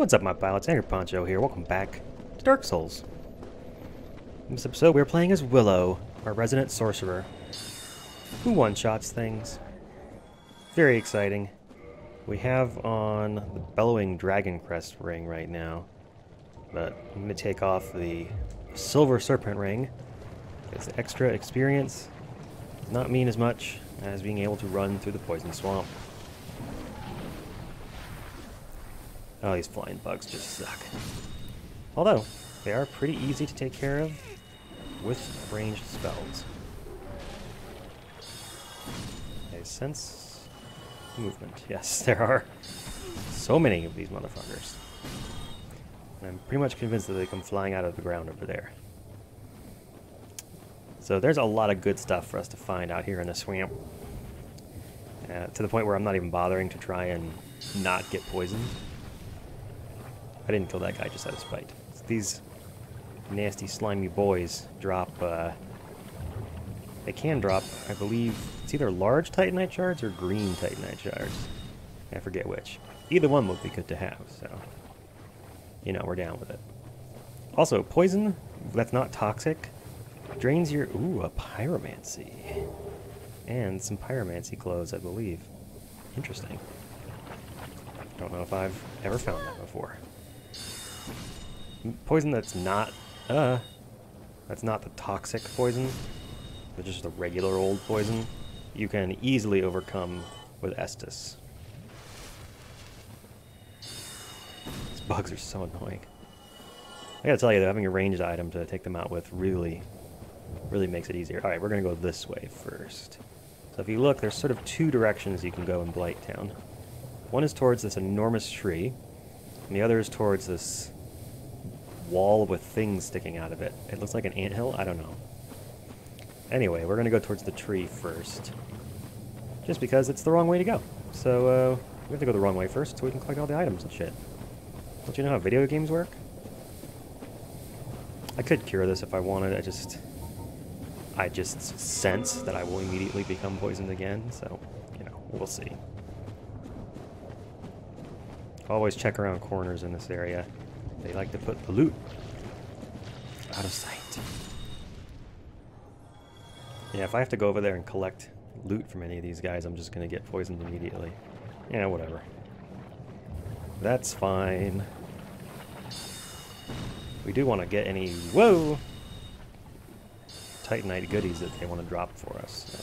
What's up, my pilots? Angryponcho here. Welcome back to Dark Souls. In this episode, we're playing as Willow, our resident sorcerer, who one-shots things. Very exciting. We have on the Bellowing Dragon Crest ring right now, but I'm going to take off the Silver Serpent ring. It's extra experience. Does not mean as much as being able to run through the poison swamp. Oh, these flying bugs just suck. Although, they are pretty easy to take care of with ranged spells. Okay, sense movement. Yes, there are so many of these motherfuckers. And I'm pretty much convinced that they come flying out of the ground over there. So there's a lot of good stuff for us to find out here in the swamp. To the point where I'm not even bothering to try and not get poisoned. I didn't kill that guy just out of spite. These nasty, slimy boys drop, they can drop, I believe, it's either large Titanite shards or green Titanite shards. I forget which. Either one would be good to have, so, you know, we're down with it. Also, poison that's not toxic drains your, ooh, a pyromancy. And some pyromancy clothes, I believe. Interesting. Don't know if I've ever found that before. Poison that's not the toxic poison, but just the regular old poison, you can easily overcome with Estus. These bugs are so annoying. I gotta tell you, though, having a ranged item to take them out with really makes it easier. Alright, we're gonna go this way first. So if you look, there's sort of two directions you can go in Blighttown. One is towards this enormous tree, and the other is towards this wall with things sticking out of it. It looks like an anthill? I don't know. Anyway, we're going to go towards the tree first. Just because it's the wrong way to go. So, we have to go the wrong way first so we can collect all the items and shit. Don't you know how video games work? I could cure this if I wanted. I just sense that I will immediately become poisoned again, so, you know, we'll see. Always check around corners in this area. They like to put the loot out of sight. Yeah, if I have to go over there and collect loot from any of these guys, I'm just going to get poisoned immediately. Yeah, whatever. That's fine. We do want to get any, whoa, Titanite goodies that they want to drop for us. So.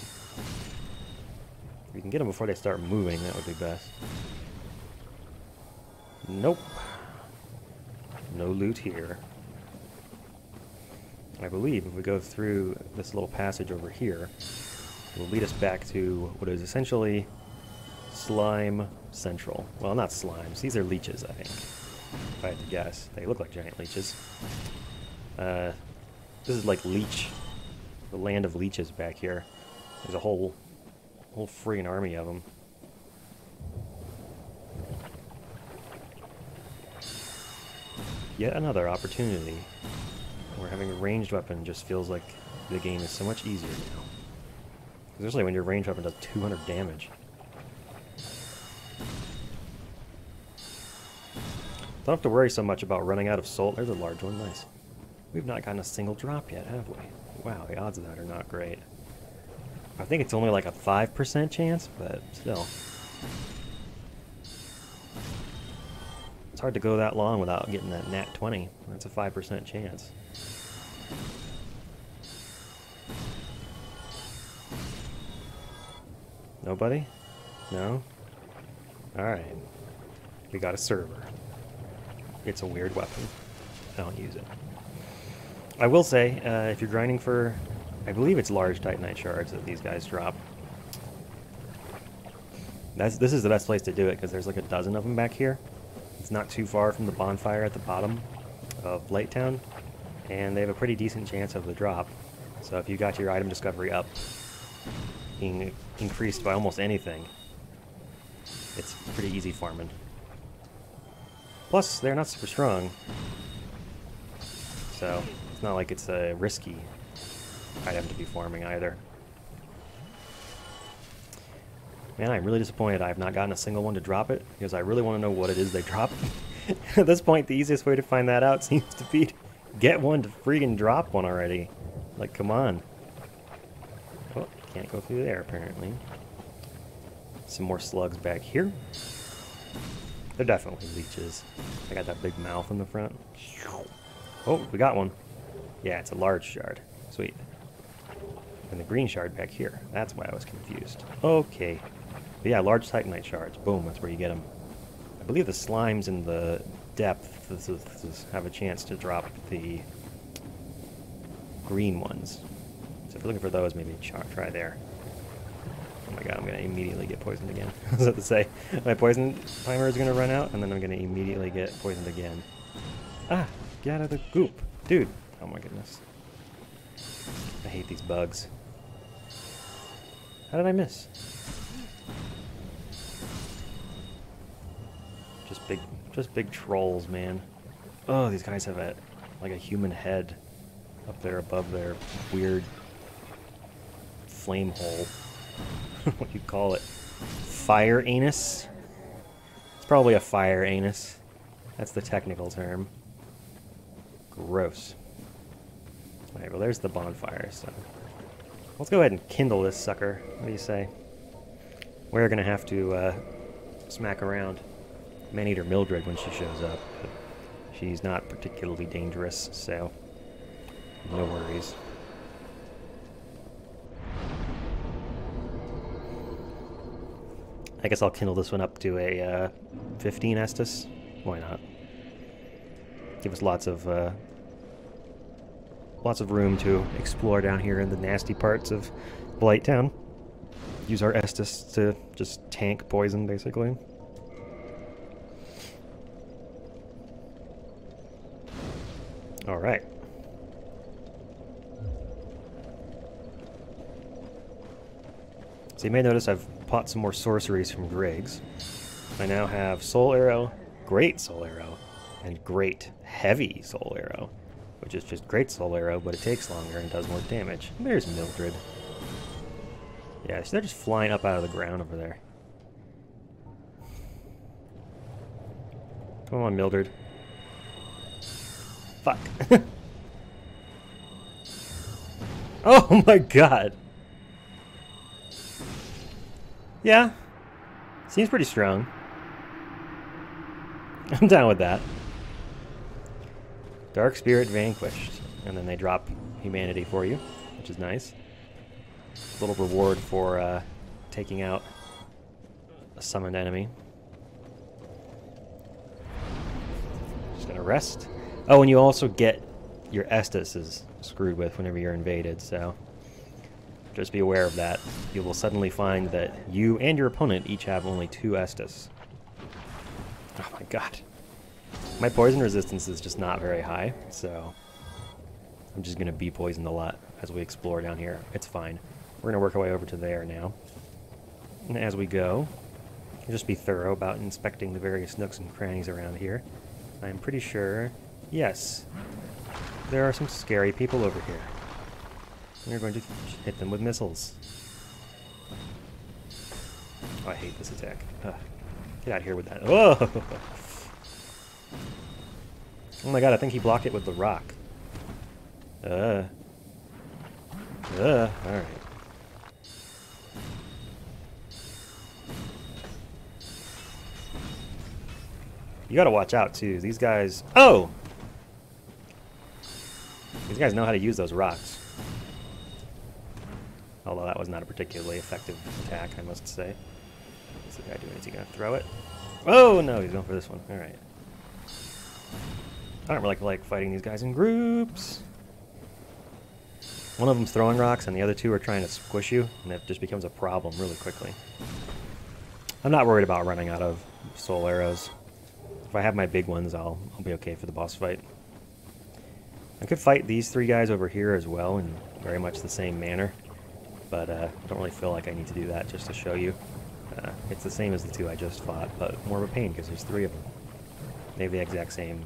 If we can get them before they start moving, that would be best. Nope. No loot here. I believe if we go through this little passage over here, it will lead us back to what is essentially Slime Central. Well, not slimes. These are leeches, I think. If I had to guess. They look like giant leeches. This is like Leech. The land of leeches back here. There's a whole friggin' army of them. Yet another opportunity where having a ranged weapon just feels like the game is so much easier now. Especially when your ranged weapon does 200 damage. Don't have to worry so much about running out of salt. There's a large one, nice. We've not gotten a single drop yet, have we? Wow, the odds of that are not great. I think it's only like a 5% chance, but still. It's hard to go that long without getting that nat 20. That's a 5% chance. Nobody? No? Alright. We got a server. It's a weird weapon. I don't use it. I will say, if you're grinding for, I believe it's large Titanite shards that these guys drop. This is the best place to do it, because there's like a dozen of them back here. It's not too far from the bonfire at the bottom of Blighttown, and they have a pretty decent chance of the drop. So if you got your item discovery up, being increased by almost anything, it's pretty easy farming. Plus, they're not super strong, so it's not like it's a risky item to be farming either. Man, I'm really disappointed I have not gotten a single one to drop it, because I really want to know what it is they drop. At this point, the easiest way to find that out seems to be to get one to freaking drop one already. Like, come on. Oh, can't go through there, apparently. Some more slugs back here. They're definitely leeches. I got that big mouth in the front. Oh, we got one. Yeah, it's a large shard. Sweet. And the green shard back here. That's why I was confused. Okay. But yeah, large Titanite shards. Boom, that's where you get them. I believe the slimes in the depth have a chance to drop the green ones. So if you're looking for those, maybe try there. Oh my god, I'm going to immediately get poisoned again. I was about to say, my poison timer is going to run out, and then I'm going to immediately get poisoned again. Ah, get out of the goop. Dude. Oh my goodness. I hate these bugs. How did I miss? Just big trolls, man. Oh, these guys have like a human head up there above their weird flame hole. What do you call it? Fire anus? It's probably a fire anus. That's the technical term. Gross. Alright, well there's the bonfire, so let's go ahead and kindle this sucker. What do you say? We're gonna have to smack around Maneater Mildred when she shows up, but she's not particularly dangerous, so no worries. I guess I'll kindle this one up to a 15 Estus. Why not? Give us lots of room to explore down here in the nasty parts of Blighttown. Use our Estus to just tank poison, basically. Alright. So you may notice I've bought some more sorceries from Griggs. I now have Soul Arrow, Great Soul Arrow, and Great Heavy Soul Arrow, which is just Great Soul Arrow, but it takes longer and does more damage. There's Mildred. Yeah, so they're just flying up out of the ground over there. Come on, Mildred. Fuck. Oh my god. Yeah. Seems pretty strong. I'm down with that. Dark Spirit Vanquished. And then they drop humanity for you, which is nice. A little reward for taking out a summoned enemy. Just gonna rest. Oh, and you also get your Estus is screwed with whenever you're invaded, so just be aware of that. You will suddenly find that you and your opponent each have only 2 Estus. Oh my god. My poison resistance is just not very high, so I'm just going to be poisoned a lot as we explore down here. It's fine. We're going to work our way over to there now. And as we go, just be thorough about inspecting the various nooks and crannies around here. I'm pretty sure, yes, there are some scary people over here. We're going to hit them with missiles. Oh, I hate this attack. Ugh. Get out of here with that. Oh! Oh my god, I think he blocked it with the rock. Alright. You gotta watch out, too. These guys... Oh! These guys know how to use those rocks. Although that was not a particularly effective attack, I must say. What's the guy doing? Is he going to throw it? Oh, no, he's going for this one. Alright. I don't really like fighting these guys in groups. One of them's throwing rocks, and the other 2 are trying to squish you, and it just becomes a problem really quickly. I'm not worried about running out of soul arrows. If I have my big ones, I'll be okay for the boss fight. I could fight these 3 guys over here as well in very much the same manner. But I don't really feel like I need to do that just to show you. It's the same as the 2 I just fought, but more of a pain because there's 3 of them. They have the exact same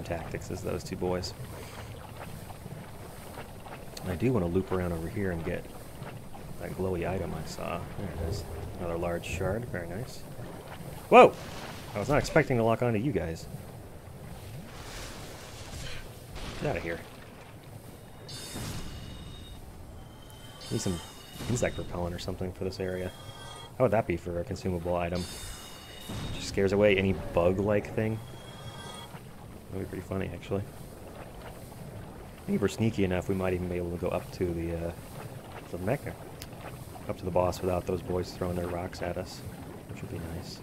tactics as those 2 boys. I do want to loop around over here and get that glowy item I saw. There it is. Another large shard. Very nice. Whoa! I was not expecting to lock onto you guys. Get out of here. Need some insect repellent or something for this area. How would that be for a consumable item? Just scares away any bug-like thing. That'd be pretty funny, actually. I think if we're sneaky enough, we might even be able to go up to the mecha. Up to the boss without those boys throwing their rocks at us, which would be nice.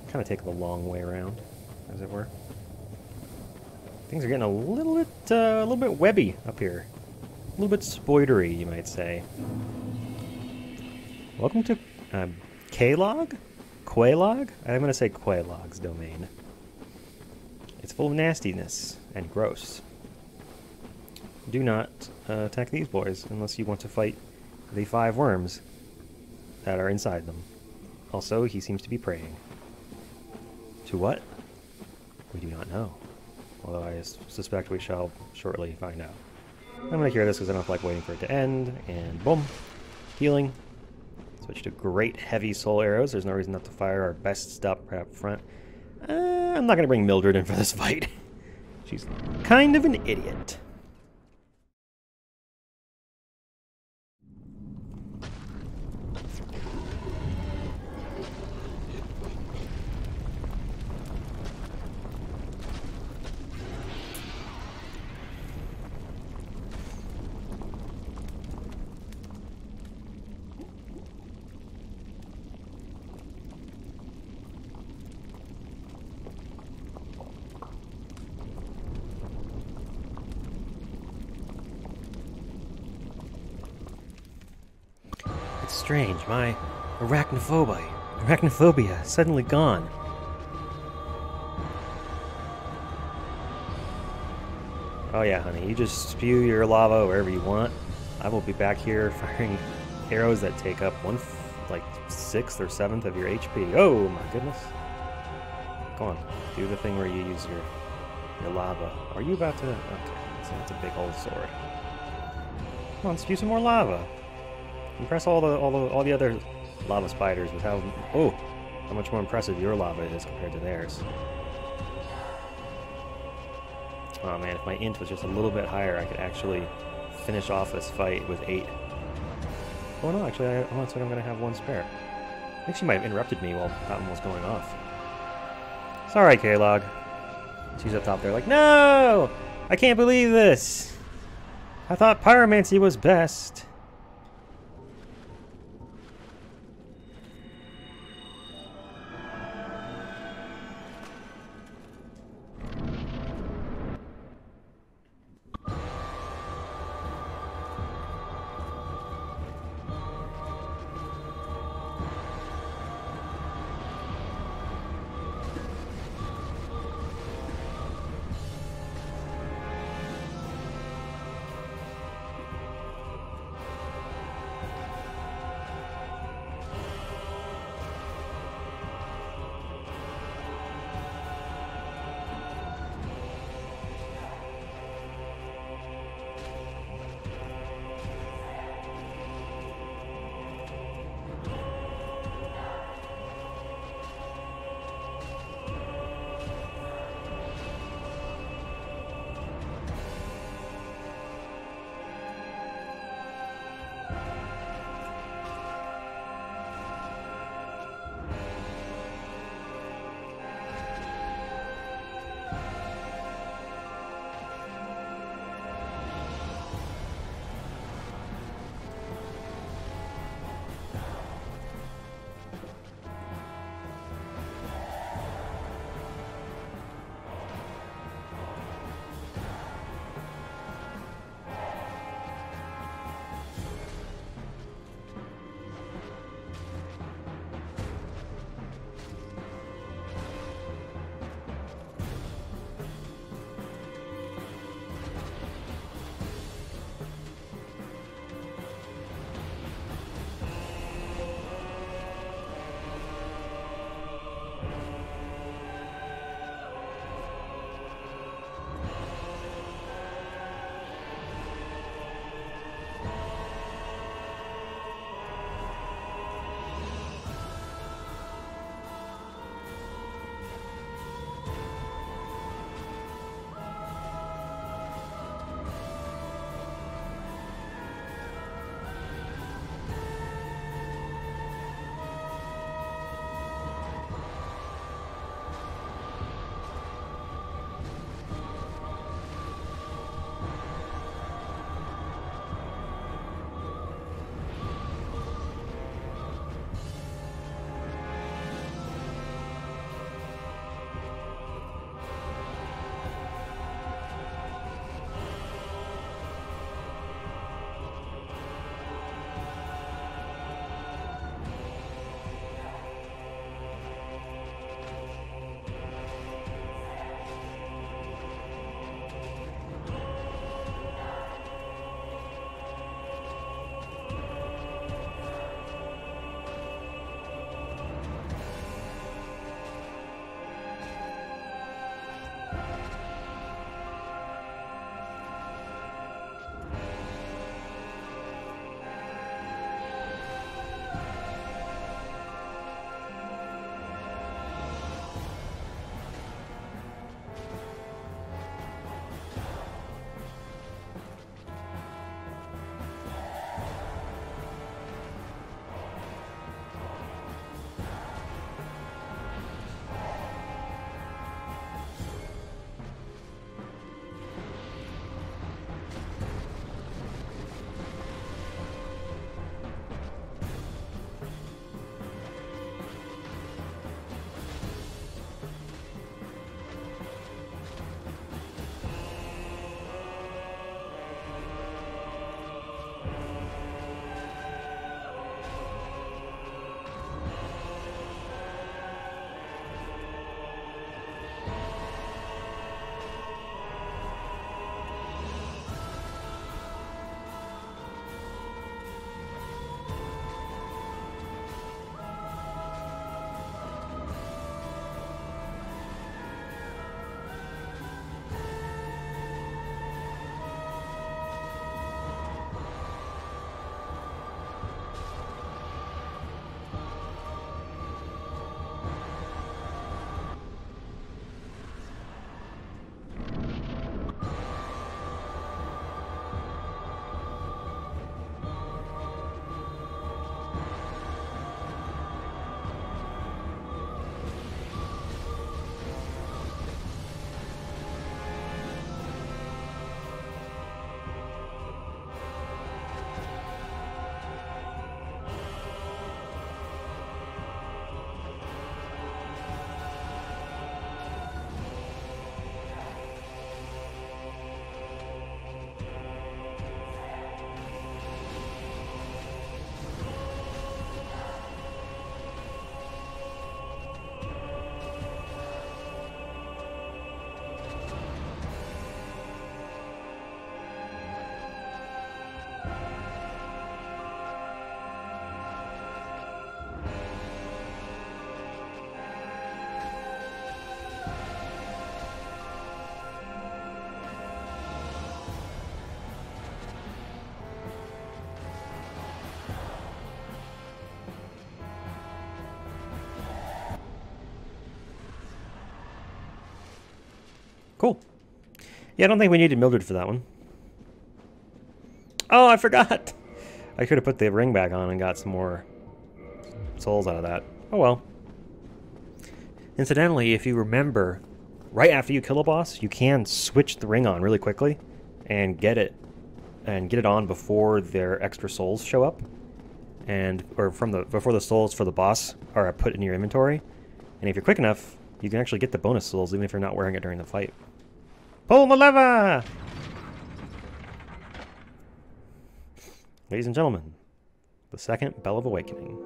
Kind of take the long way around, as it were. Things are getting a little bit webby up here. A little bit spoidery, you might say. Welcome to Quelaag? Quelaag? I'm going to say Quelaag's domain. It's full of nastiness and gross. Do not attack these boys unless you want to fight the 5 worms that are inside them. Also, he seems to be praying. To what? We do not know. Although I suspect we shall shortly find out. I'm going to cure this because I don't like waiting for it to end. And boom. Healing. Switch to great heavy soul arrows. There's no reason not to fire our best stuff right up front. I'm not going to bring Mildred in for this fight. She's kind of an idiot. It's strange, my arachnophobia suddenly gone. Oh yeah, honey, you just spew your lava wherever you want. I will be back here firing arrows that take up like 1/6 or 1/7 of your HP. Oh my goodness. Go on, do the thing where you use your lava. Are you about to? Okay, so that's a big old sword. Come on, spew some more lava. Impress all the other lava spiders with how much more impressive your lava is compared to theirs. Oh man, if my int was just a little bit higher, I could actually finish off this fight with 8. Oh no, actually, I looks like I'm going to have 1 spare. I think she might have interrupted me while that one was going off. It's alright, Quelaag. She's up top there like, no! I can't believe this! I thought pyromancy was best. Cool. Yeah, I don't think we needed Mildred for that one. Oh, I forgot! I could have put the ring back on and got some more souls out of that. Oh well. Incidentally, if you remember, right after you kill a boss, you can switch the ring on really quickly and get it on before their extra souls show up, or before the souls for the boss are put in your inventory. And if you're quick enough, you can actually get the bonus souls even if you're not wearing it during the fight. Pull the lever! Ladies and gentlemen, the second Bell of Awakening.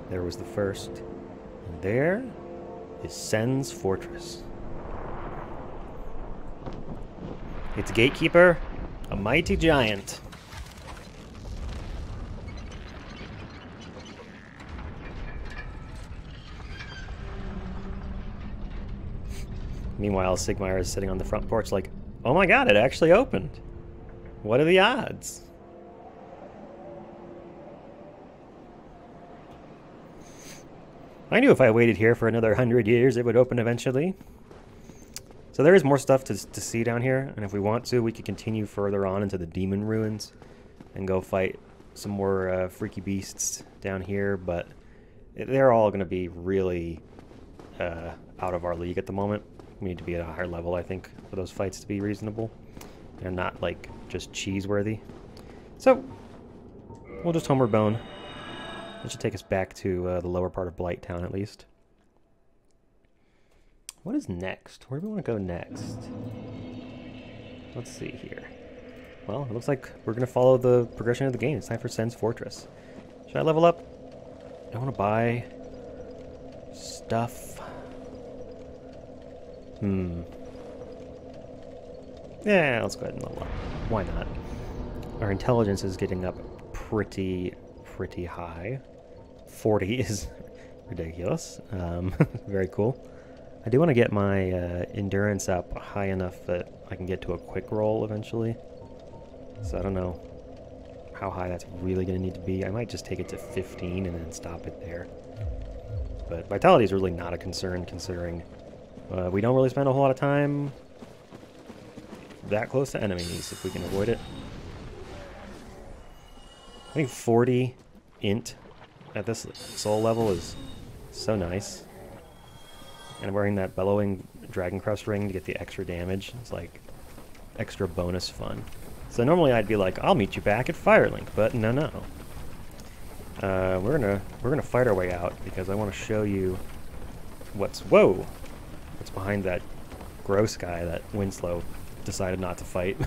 There was the first, and there is Sen's fortress. Its gatekeeper, a mighty giant. Meanwhile, Sigmar is sitting on the front porch like, oh my god, it actually opened. What are the odds? I knew if I waited here for another 100 years, it would open eventually. So there is more stuff to see down here, and if we want to, we could continue further on into the demon ruins and go fight some more freaky beasts down here, but they're all going to be really out of our league at the moment. We need to be at a higher level, I think, for those fights to be reasonable and not, like, just cheese-worthy. So, we'll just homeward bone. That should take us back to the lower part of Blight Town, at least. What is next? Where do we want to go next? Let's see here. Well, it looks like we're going to follow the progression of the game. It's time for Sen's Fortress. Should I level up? I want to buy stuff. Yeah, let's go ahead and level up. Why not? Our intelligence is getting up pretty high. 40 is ridiculous. Very cool. I do want to get my endurance up high enough that I can get to a quick roll eventually. So I don't know how high that's really going to need to be. I might just take it to 15 and then stop it there. But vitality is really not a concern, considering we don't really spend a whole lot of time that close to enemies if we can avoid it. I think 40 int at this soul level is so nice. And wearing that bellowing Dragon Crest ring to get the extra damage, it's like extra bonus fun. So normally I'd be like, I'll meet you back at Firelink, but no. We're gonna fight our way out because I want to show you what's behind that gross guy that Winslow decided not to fight.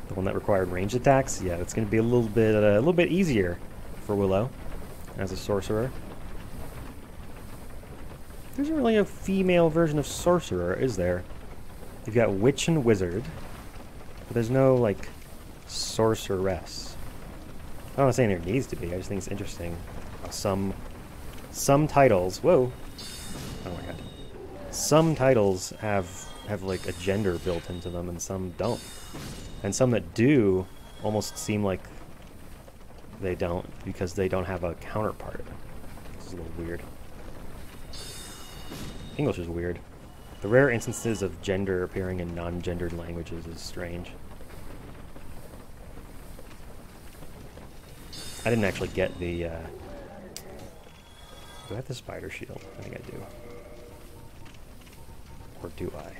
The one that required ranged attacks. Yeah, it's gonna be a little bit easier for Willow as a sorcerer. There isn't really a female version of sorcerer, is there? You've got witch and wizard, but there's no like sorceress. I'm not saying there needs to be. I just think it's interesting. Some titles. Whoa! Oh my god. Some titles have like a gender built into them, and some don't. And some that do almost seem like they don't because they don't have a counterpart. This is a little weird. English is weird. The rare instances of gender appearing in non-gendered languages is strange. I didn't actually get the, do I have the spider shield? I think I do. Or do I?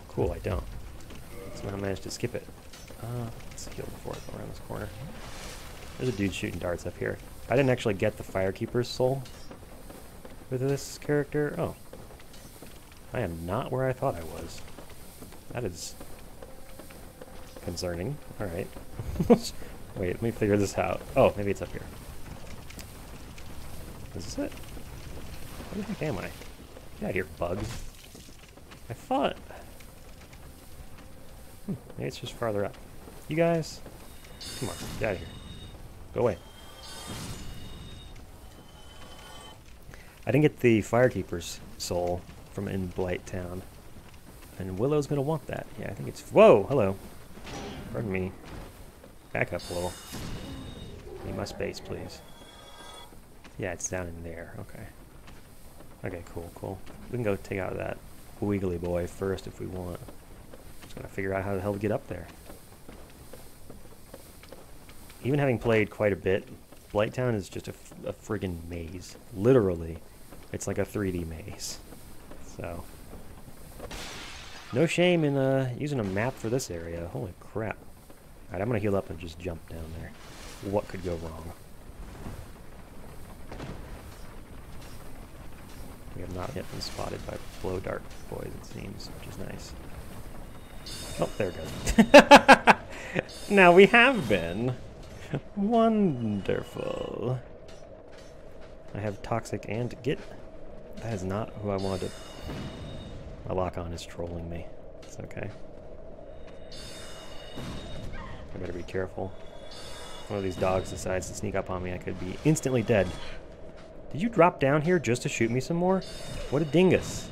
Cool, I don't. So I managed to skip it. Let's heal before I go around this corner. There's a dude shooting darts up here. I didn't actually get the Firekeeper's soul with this character. Oh. I am not where I thought I was. That is concerning. Alright. Wait, let me figure this out. Oh, maybe it's up here. Is this it? Where the heck am I? Get out of here, bugs. I thought... maybe it's just farther up. You guys? Come on, get out of here. Go away. I didn't get the Firekeeper's soul from in Blight Town. And Willow's gonna want that. Yeah, I think it's... Whoa! Hello. Pardon me. Back up a little. Need my space, please. Yeah, it's down in there. Okay. Okay, cool. We can go take out that wiggly boy first if we want. Just gotta figure out how the hell to get up there. Even having played quite a bit, Blight Town is just a friggin' maze. Literally. It's like a 3D maze. So, no shame in using a map for this area. Holy crap. Alright, I'm gonna heal up and just jump down there. What could go wrong? We have not yet been spotted by blow dart boys, it seems, which is nice. Oh, there it goes. Now we have been. Wonderful. I have Toxic and Git. That is not who I wanted. My lock-on is trolling me. It's okay. I better be careful. One of these dogs decides to sneak up on me, I could be instantly dead. Did you drop down here just to shoot me some more? What a dingus.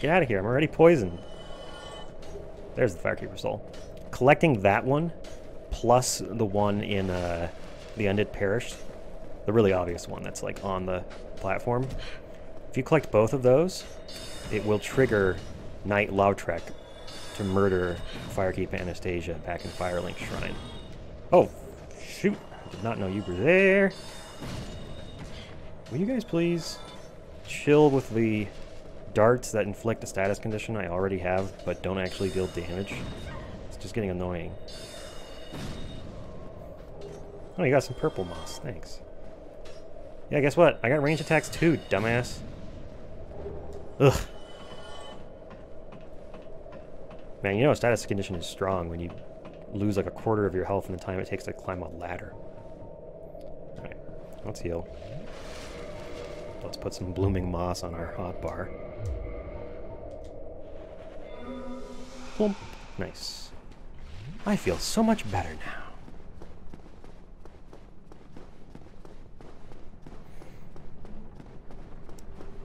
Get out of here, I'm already poisoned. There's the Firekeeper soul. Collecting that one, plus the one in the Undead Parish, the really obvious one that's like on the platform. If you collect both of those, it will trigger Knight Lautrec to murder Firekeeper Anastasia back in Firelink Shrine. Oh, shoot. I did not know you were there. Will you guys please chill with the darts that inflict a status condition I already have, but don't actually deal damage? It's just getting annoying. Oh, you got some purple moss. Thanks. Yeah, guess what? I got range attacks too, dumbass. Ugh. Man, you know a status condition is strong when you lose like a quarter of your health in the time it takes to climb a ladder. Alright, let's heal. Let's put some blooming moss on our hotbar. Boom. Nice. I feel so much better now.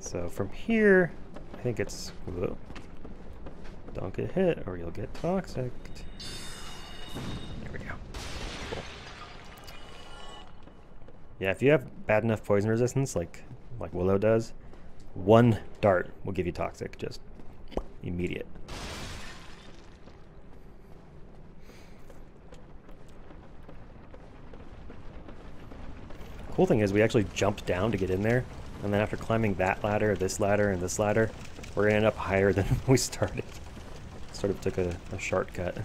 So from here, I think it's... Whoa. Don't get hit or you'll get toxic. There we go. Cool. Yeah, if you have bad enough poison resistance, like Willow does, one dart will give you toxic, just immediate. Cool thing is we actually jumped down to get in there, and then after climbing that ladder, this ladder, and this ladder, we're gonna end up higher than we started. Sort of took a shortcut.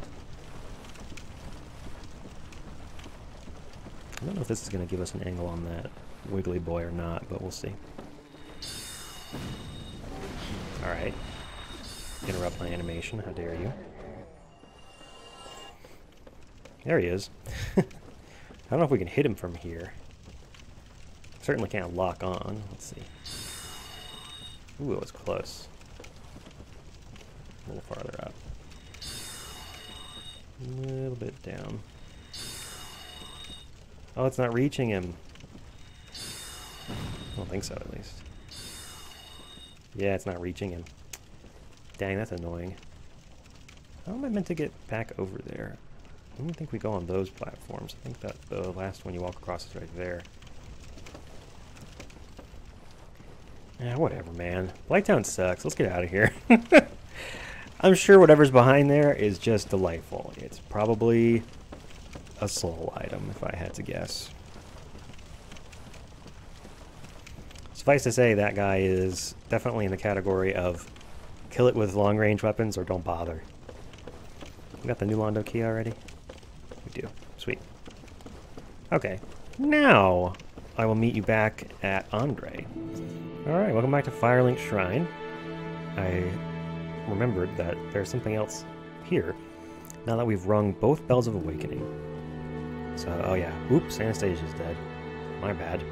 I don't know if this is gonna give us an angle on that wiggly boy or not, but we'll see. Alright. Interrupt my animation, how dare you. There he is. I don't know if we can hit him from here. Certainly can't lock on. Let's see. Ooh, it was close. A little farther up. A little bit down. Oh, it's not reaching him. I don't think so, at least. Yeah, it's not reaching him. Dang, that's annoying. How am I meant to get back over there? I don't think we go on those platforms. I think that the last one you walk across is right there. Yeah, whatever, man. Blighttown sucks. Let's get out of here. I'm sure whatever's behind there is just delightful. It's probably a soul item, if I had to guess. Suffice to say, that guy is definitely in the category of kill it with long-range weapons or don't bother. We got the new Londo key already? We do. Sweet. Okay. Now, I will meet you back at Andre. Alright, welcome back to Firelink Shrine. I remembered that there's something else here, now that we've rung both Bells of Awakening. So, oh yeah, oops, Anastasia's dead. My bad.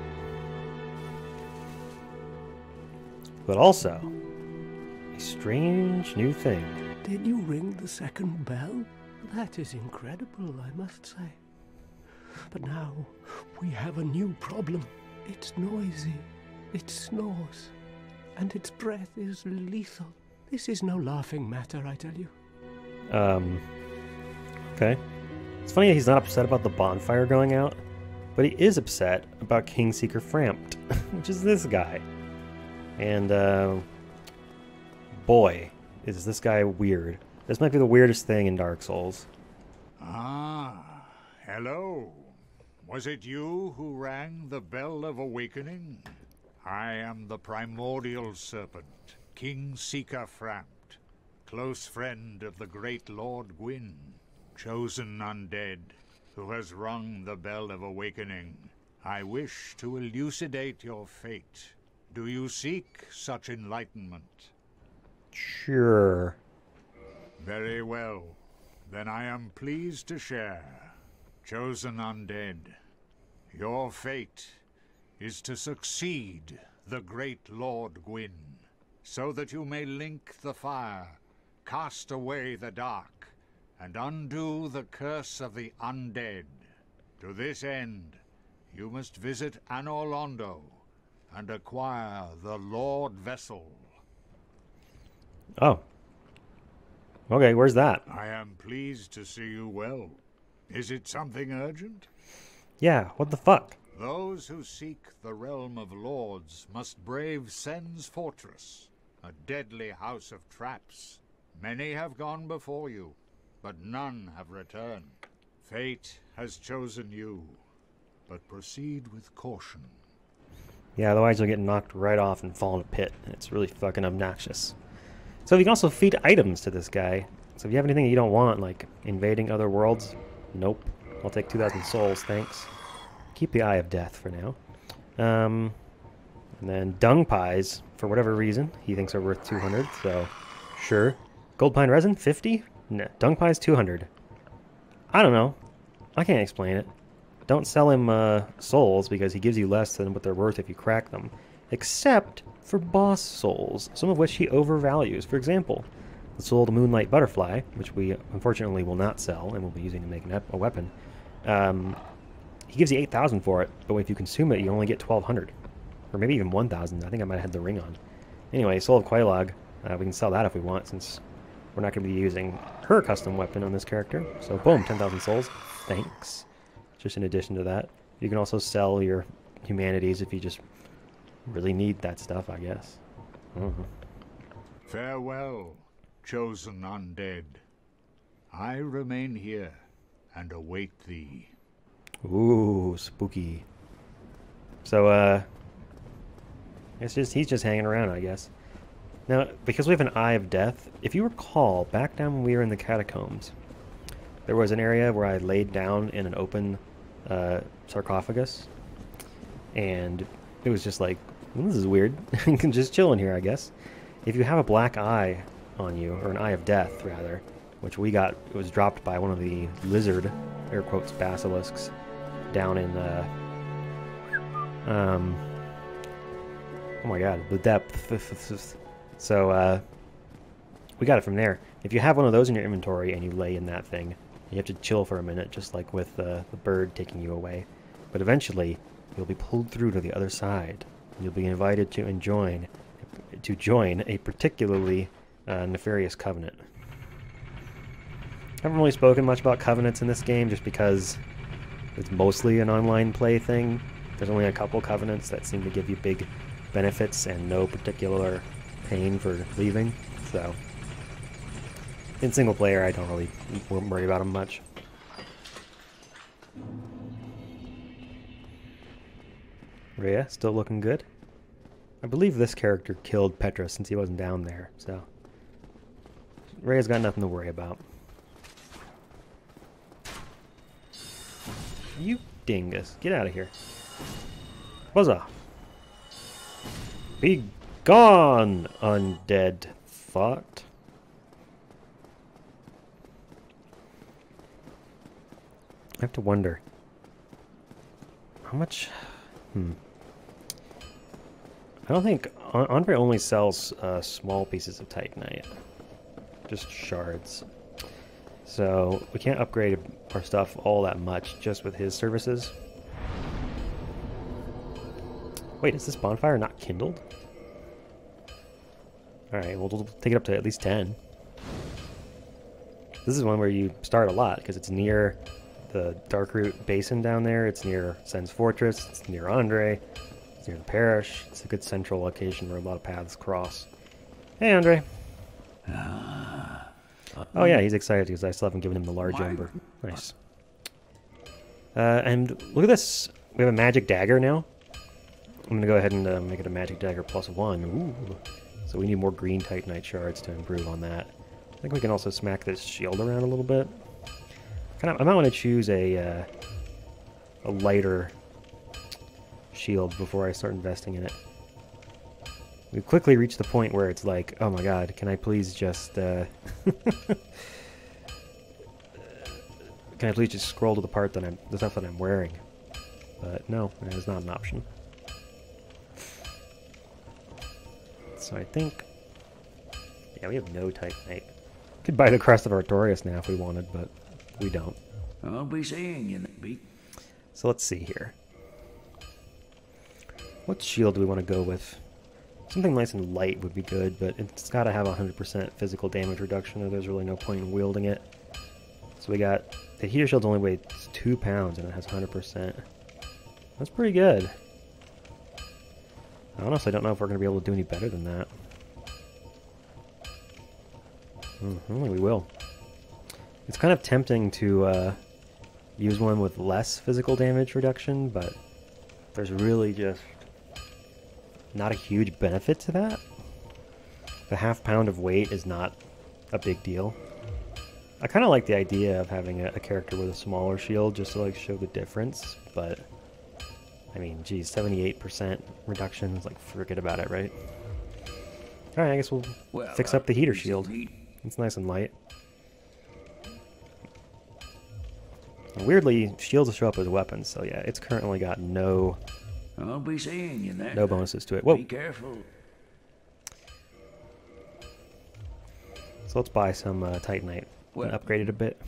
But also, a strange new thing. Did you ring the second bell? That is incredible, I must say. But now, we have a new problem. It's noisy. It snores, and its breath is lethal. This is no laughing matter, I tell you. Okay. It's funny that he's not upset about the bonfire going out, but he is upset about Kingseeker Framped, which is this guy. And, boy, is this guy weird. This might be the weirdest thing in Dark Souls. Ah, hello. Was it you who rang the Bell of Awakening? I am the primordial serpent, Kingseeker Framped, close friend of the great Lord Gwyn, chosen undead, who has rung the Bell of Awakening. I wish to elucidate your fate. Do you seek such enlightenment? Sure. Very well. Then I am pleased to share. Chosen undead, your fate is to succeed the great Lord Gwyn, so that you may link the fire, cast away the dark, and undo the curse of the undead. To this end, you must visit Anor Londo and acquire the Lord Vessel. Oh. Okay, where's that? I am pleased to see you well. Is it something urgent? Yeah, what the fuck? Those who seek the realm of lords must brave Sen's fortress, a deadly house of traps. Many have gone before you, but none have returned. Fate has chosen you, but proceed with caution. Yeah, otherwise you'll get knocked right off and fall in a pit. It's really fucking obnoxious. So you can also feed items to this guy. So if you have anything you don't want, like invading other worlds, nope. I'll take 2,000 souls, thanks. Keep the Eye of Death for now. And then dung pies, for whatever reason, he thinks are worth 200, so sure. Gold pine resin, 50? No, dung pies, 200. I don't know. I can't explain it. Don't sell him souls because he gives you less than what they're worth if you crack them. Except for boss souls, some of which he overvalues. For example, sold a Moonlight Butterfly, which we unfortunately will not sell and will be using to make a weapon. He gives you 8,000 for it, but if you consume it, you only get 1,200. Or maybe even 1,000. I think I might have had the ring on. Anyway, Soul of Quelaag. We can sell that if we want, since we're not going to be using her custom weapon on this character. So boom, 10,000 souls. Thanks. Just in addition to that. You can also sell your humanities if you just really need that stuff, I guess. I don't know. Farewell, chosen undead. I remain here and await thee. Ooh, spooky. So, he's just hanging around, I guess. Now, because we have an Eye of Death, if you recall, back down when we were in the catacombs, there was an area where I laid down in an open sarcophagus, and it was just like, well, this is weird. You can just chill in here, I guess. If you have a black eye on you, or an Eye of Death, rather, which we got, it was dropped by one of the lizard, air quotes, basilisks, down in oh my god, the depth. So, we got it from there. If you have one of those in your inventory and you lay in that thing, you have to chill for a minute, just like with the bird taking you away. But eventually, you'll be pulled through to the other side. And you'll be invited to join a particularly nefarious covenant. I haven't really spoken much about covenants in this game, just because it's mostly an online play thing. There's only a couple covenants that seem to give you big benefits and no particular pain for leaving. So, in single player, I don't really worry about them much. Rhea, still looking good. I believe this character killed Petra since he wasn't down there, so Rhea's got nothing to worry about. You dingus, get out of here. Buzz off. Be gone, undead thought. I have to wonder how much. I don't think Andre only sells small pieces of Titanite, just shards. So we can't upgrade our stuff all that much just with his services. Wait, is this bonfire not kindled? Alright, we'll take it up to at least 10. This is one where you start a lot, because it's near the Darkroot Basin down there, it's near Sen's Fortress, it's near Andre, it's near the parish. It's a good central location where a lot of paths cross. Hey, Andre. Oh yeah, he's excited because I still haven't given him the large ember. Nice. And look at this. We have a magic dagger now. I'm going to go ahead and make it a magic dagger +1. Ooh. So we need more green Titanite shards to improve on that. I think we can also smack this shield around a little bit. I might want to choose a lighter shield before I start investing in it. We've quickly reached the point where it's like, oh my god, can I please just can I please just scroll to the part that the stuff that I'm wearing? But no, that is not an option. So I think, yeah, we have no Titanite. Could buy the Crest of Artorias now if we wanted, but we don't. I'll be seeing you, Beat. So let's see here. What shield do we want to go with? Something nice and light would be good, but it's got to have 100% physical damage reduction, or there's really no point in wielding it. So we got, the heater shield's only weighs 2 pounds, and it has 100%. That's pretty good. I honestly don't know if we're going to be able to do any better than that. I don't think we will. It's kind of tempting to use one with less physical damage reduction, but there's really just not a huge benefit to that. The ½ pound of weight is not a big deal. I kind of like the idea of having a character with a smaller shield just to like show the difference, but I mean, geez, 78% reduction is like, forget about it, right? Alright, I guess we'll fix up the heater shield. It's nice and light. And weirdly, shields will show up as weapons, so yeah, it's currently got no I'll be seeing you there. no bonuses to it. Whoa. Be careful. So let's buy some Titanite and upgrade it a bit.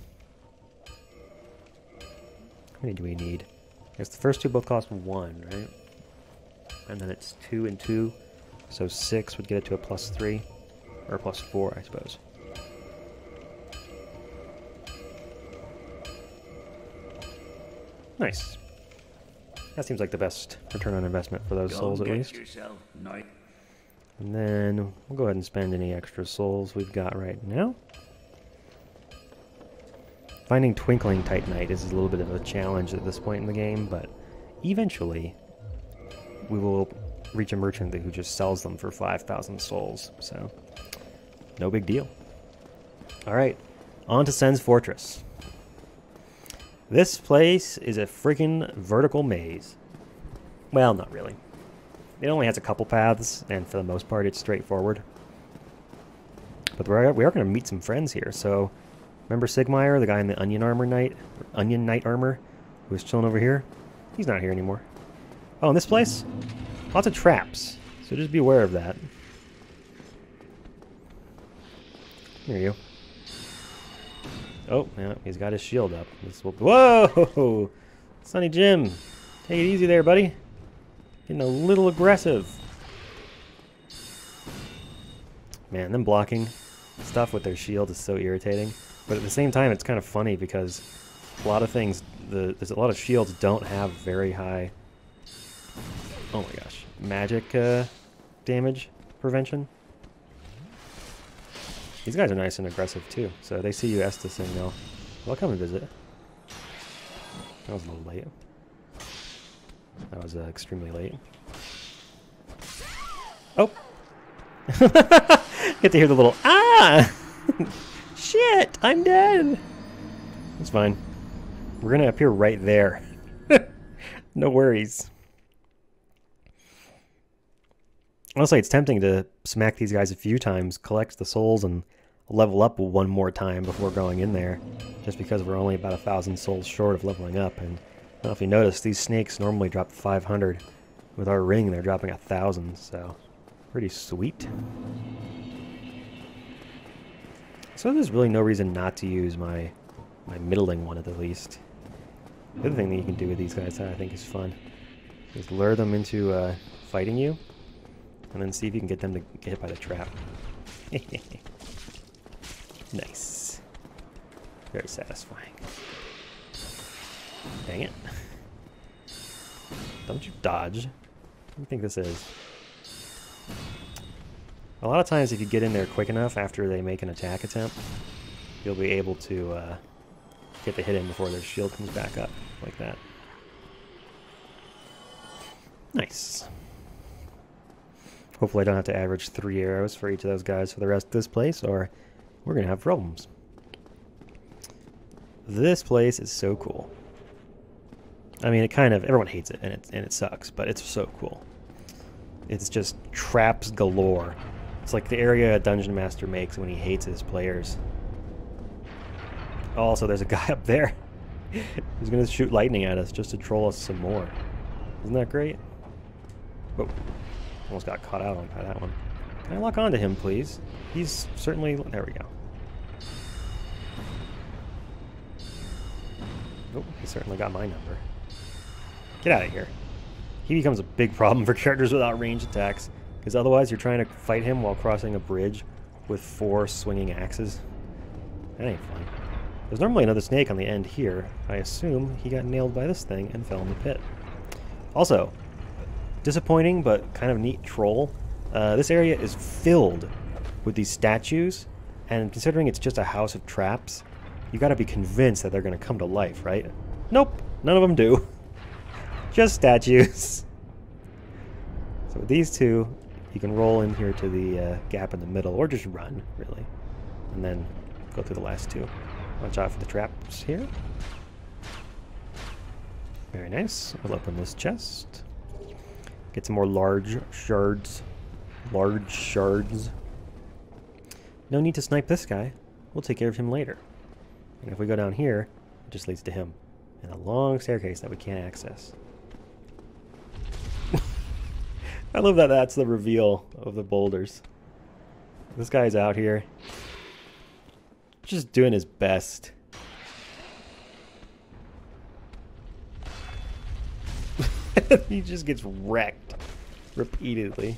How many do we need? I guess the first two both cost 1, right? And then it's 2 and 2. So 6 would get it to a +3. Or +4, I suppose. Nice. That seems like the best return on investment for those souls, at least. And then we'll go ahead and spend any extra souls we've got right now. Finding Twinkling Titanite is a little bit of a challenge at this point in the game, but eventually we will reach a merchant who just sells them for 5,000 souls, so no big deal. Alright, on to Sen's Fortress. This place is a freaking vertical maze. Well, not really. It only has a couple paths, and for the most part it's straightforward. But we are going to meet some friends here, so remember Sigmire, the guy in the Onion Knight armor, who was chilling over here? He's not here anymore. Oh, in this place? Lots of traps, so just be aware of that. Here you go. Oh, yeah, he's got his shield up. Whoa! Sonny Jim, take it easy there, buddy. Getting a little aggressive. Man, them blocking stuff with their shield is so irritating. But at the same time, it's kind of funny because a lot of things, there's a lot of shields don't have very high, oh my gosh, magic damage prevention. These guys are nice and aggressive too, so they see you Estus and they'll come and visit. That was a little late. That was extremely late. Oh! Get to hear the little ah! Shit! I'm dead! It's fine. We're gonna appear right there. No worries. Honestly, it's tempting to smack these guys a few times, collect the souls, and level up one more time before going in there, just because we're only about 1,000 souls short of leveling up. And I don't know if you notice, these snakes normally drop 500. With our ring, they're dropping 1,000, so pretty sweet. So there's really no reason not to use my middling one at the least. The other thing that you can do with these guys that I think is fun is lure them into fighting you, and then see if you can get them to get hit by the trap. Nice. Very satisfying. Dang it. Don't you dodge. What do you think this is? A lot of times if you get in there quick enough after they make an attack attempt, you'll be able to get the hit in before their shield comes back up, like that. Nice. Hopefully I don't have to average 3 arrows for each of those guys for the rest of this place, or we're going to have problems. This place is so cool. I mean, it kind of, everyone hates it, and it sucks, but it's so cool. It's just traps galore. It's like the area a dungeon master makes when he hates his players. Also, there's a guy up there who's going to shoot lightning at us just to troll us some more. Isn't that great? Oh, almost got caught out by that one. Can I lock onto him, please? He's certainly... There we go. Oh, he certainly got my number. Get out of here. He becomes a big problem for characters without range attacks, because otherwise you're trying to fight him while crossing a bridge with 4 swinging axes. That ain't fun. There's normally another snake on the end here. I assume he got nailed by this thing and fell in the pit. Also, disappointing but kind of neat troll. This area is filled with these statues, and considering it's just a house of traps, you gotta be convinced that they're gonna come to life, right? Nope, none of them do. Just statues. So with these two, you can roll in here to the gap in the middle, or just run, really. And then go through the last two. Watch out for the traps here. Very nice. We'll open this chest. Get some more large shards. Large shards. No need to snipe this guy. We'll take care of him later. And if we go down here, it just leads to him. And a long staircase that we can't access. I love that that's the reveal of the boulders. This guy's out here. Just doing his best. He just gets wrecked repeatedly.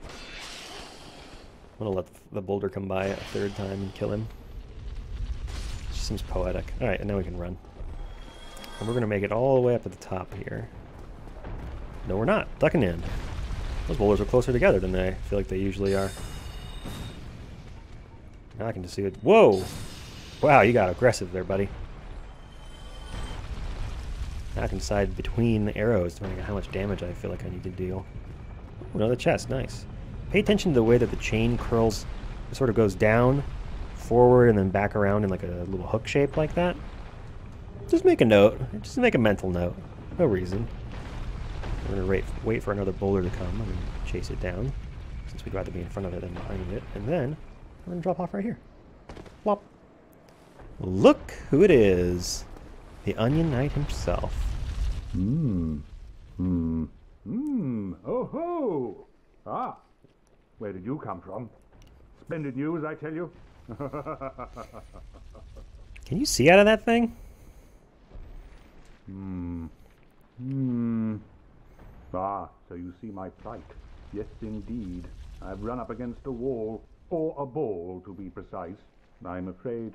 I'm gonna let the boulder come by a third time and kill him. Just seems poetic. Alright, and now we can run. And we're gonna make it all the way up to the top here. No, we're not. Ducking in. Those boulders are closer together than I feel like they usually are. Now I can just see it. Whoa! Wow, you got aggressive there, buddy. Now I can decide between the arrows depending on how much damage I feel like I need to deal. Ooh, another chest, nice. Pay attention to the way that the chain curls. It sort of goes down, forward, and then back around in like a little hook shape like that. Just make a note. Just make a mental note. No reason. We're going to wait for another boulder to come and chase it down, since we'd rather be in front of it than behind it. And then we're going to drop off right here. Plop. Look who it is. The Onion Knight himself. Oh ho! Ah, where did you come from? Splendid news, I tell you. Can you see out of that thing? Ah, so you see my plight. Yes, indeed. I've run up against a wall, or a ball to be precise. I'm afraid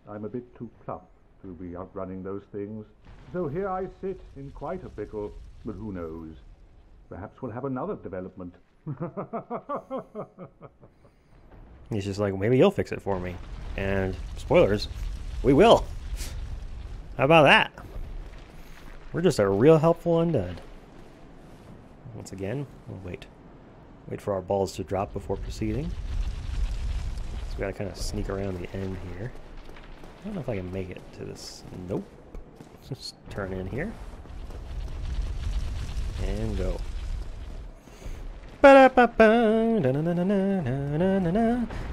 I'm a bit too plump to be outrunning those things. So here I sit in quite a pickle, but who knows? Perhaps we'll have another development. He's just like, maybe you'll fix it for me. And, spoilers, we will. How about that? We're just a real helpful undead. Once again, we'll wait. Wait for our balls to drop before proceeding. So we gotta kind of sneak around the end here. I don't know if I can make it to this. Nope. Just turn in here. And go.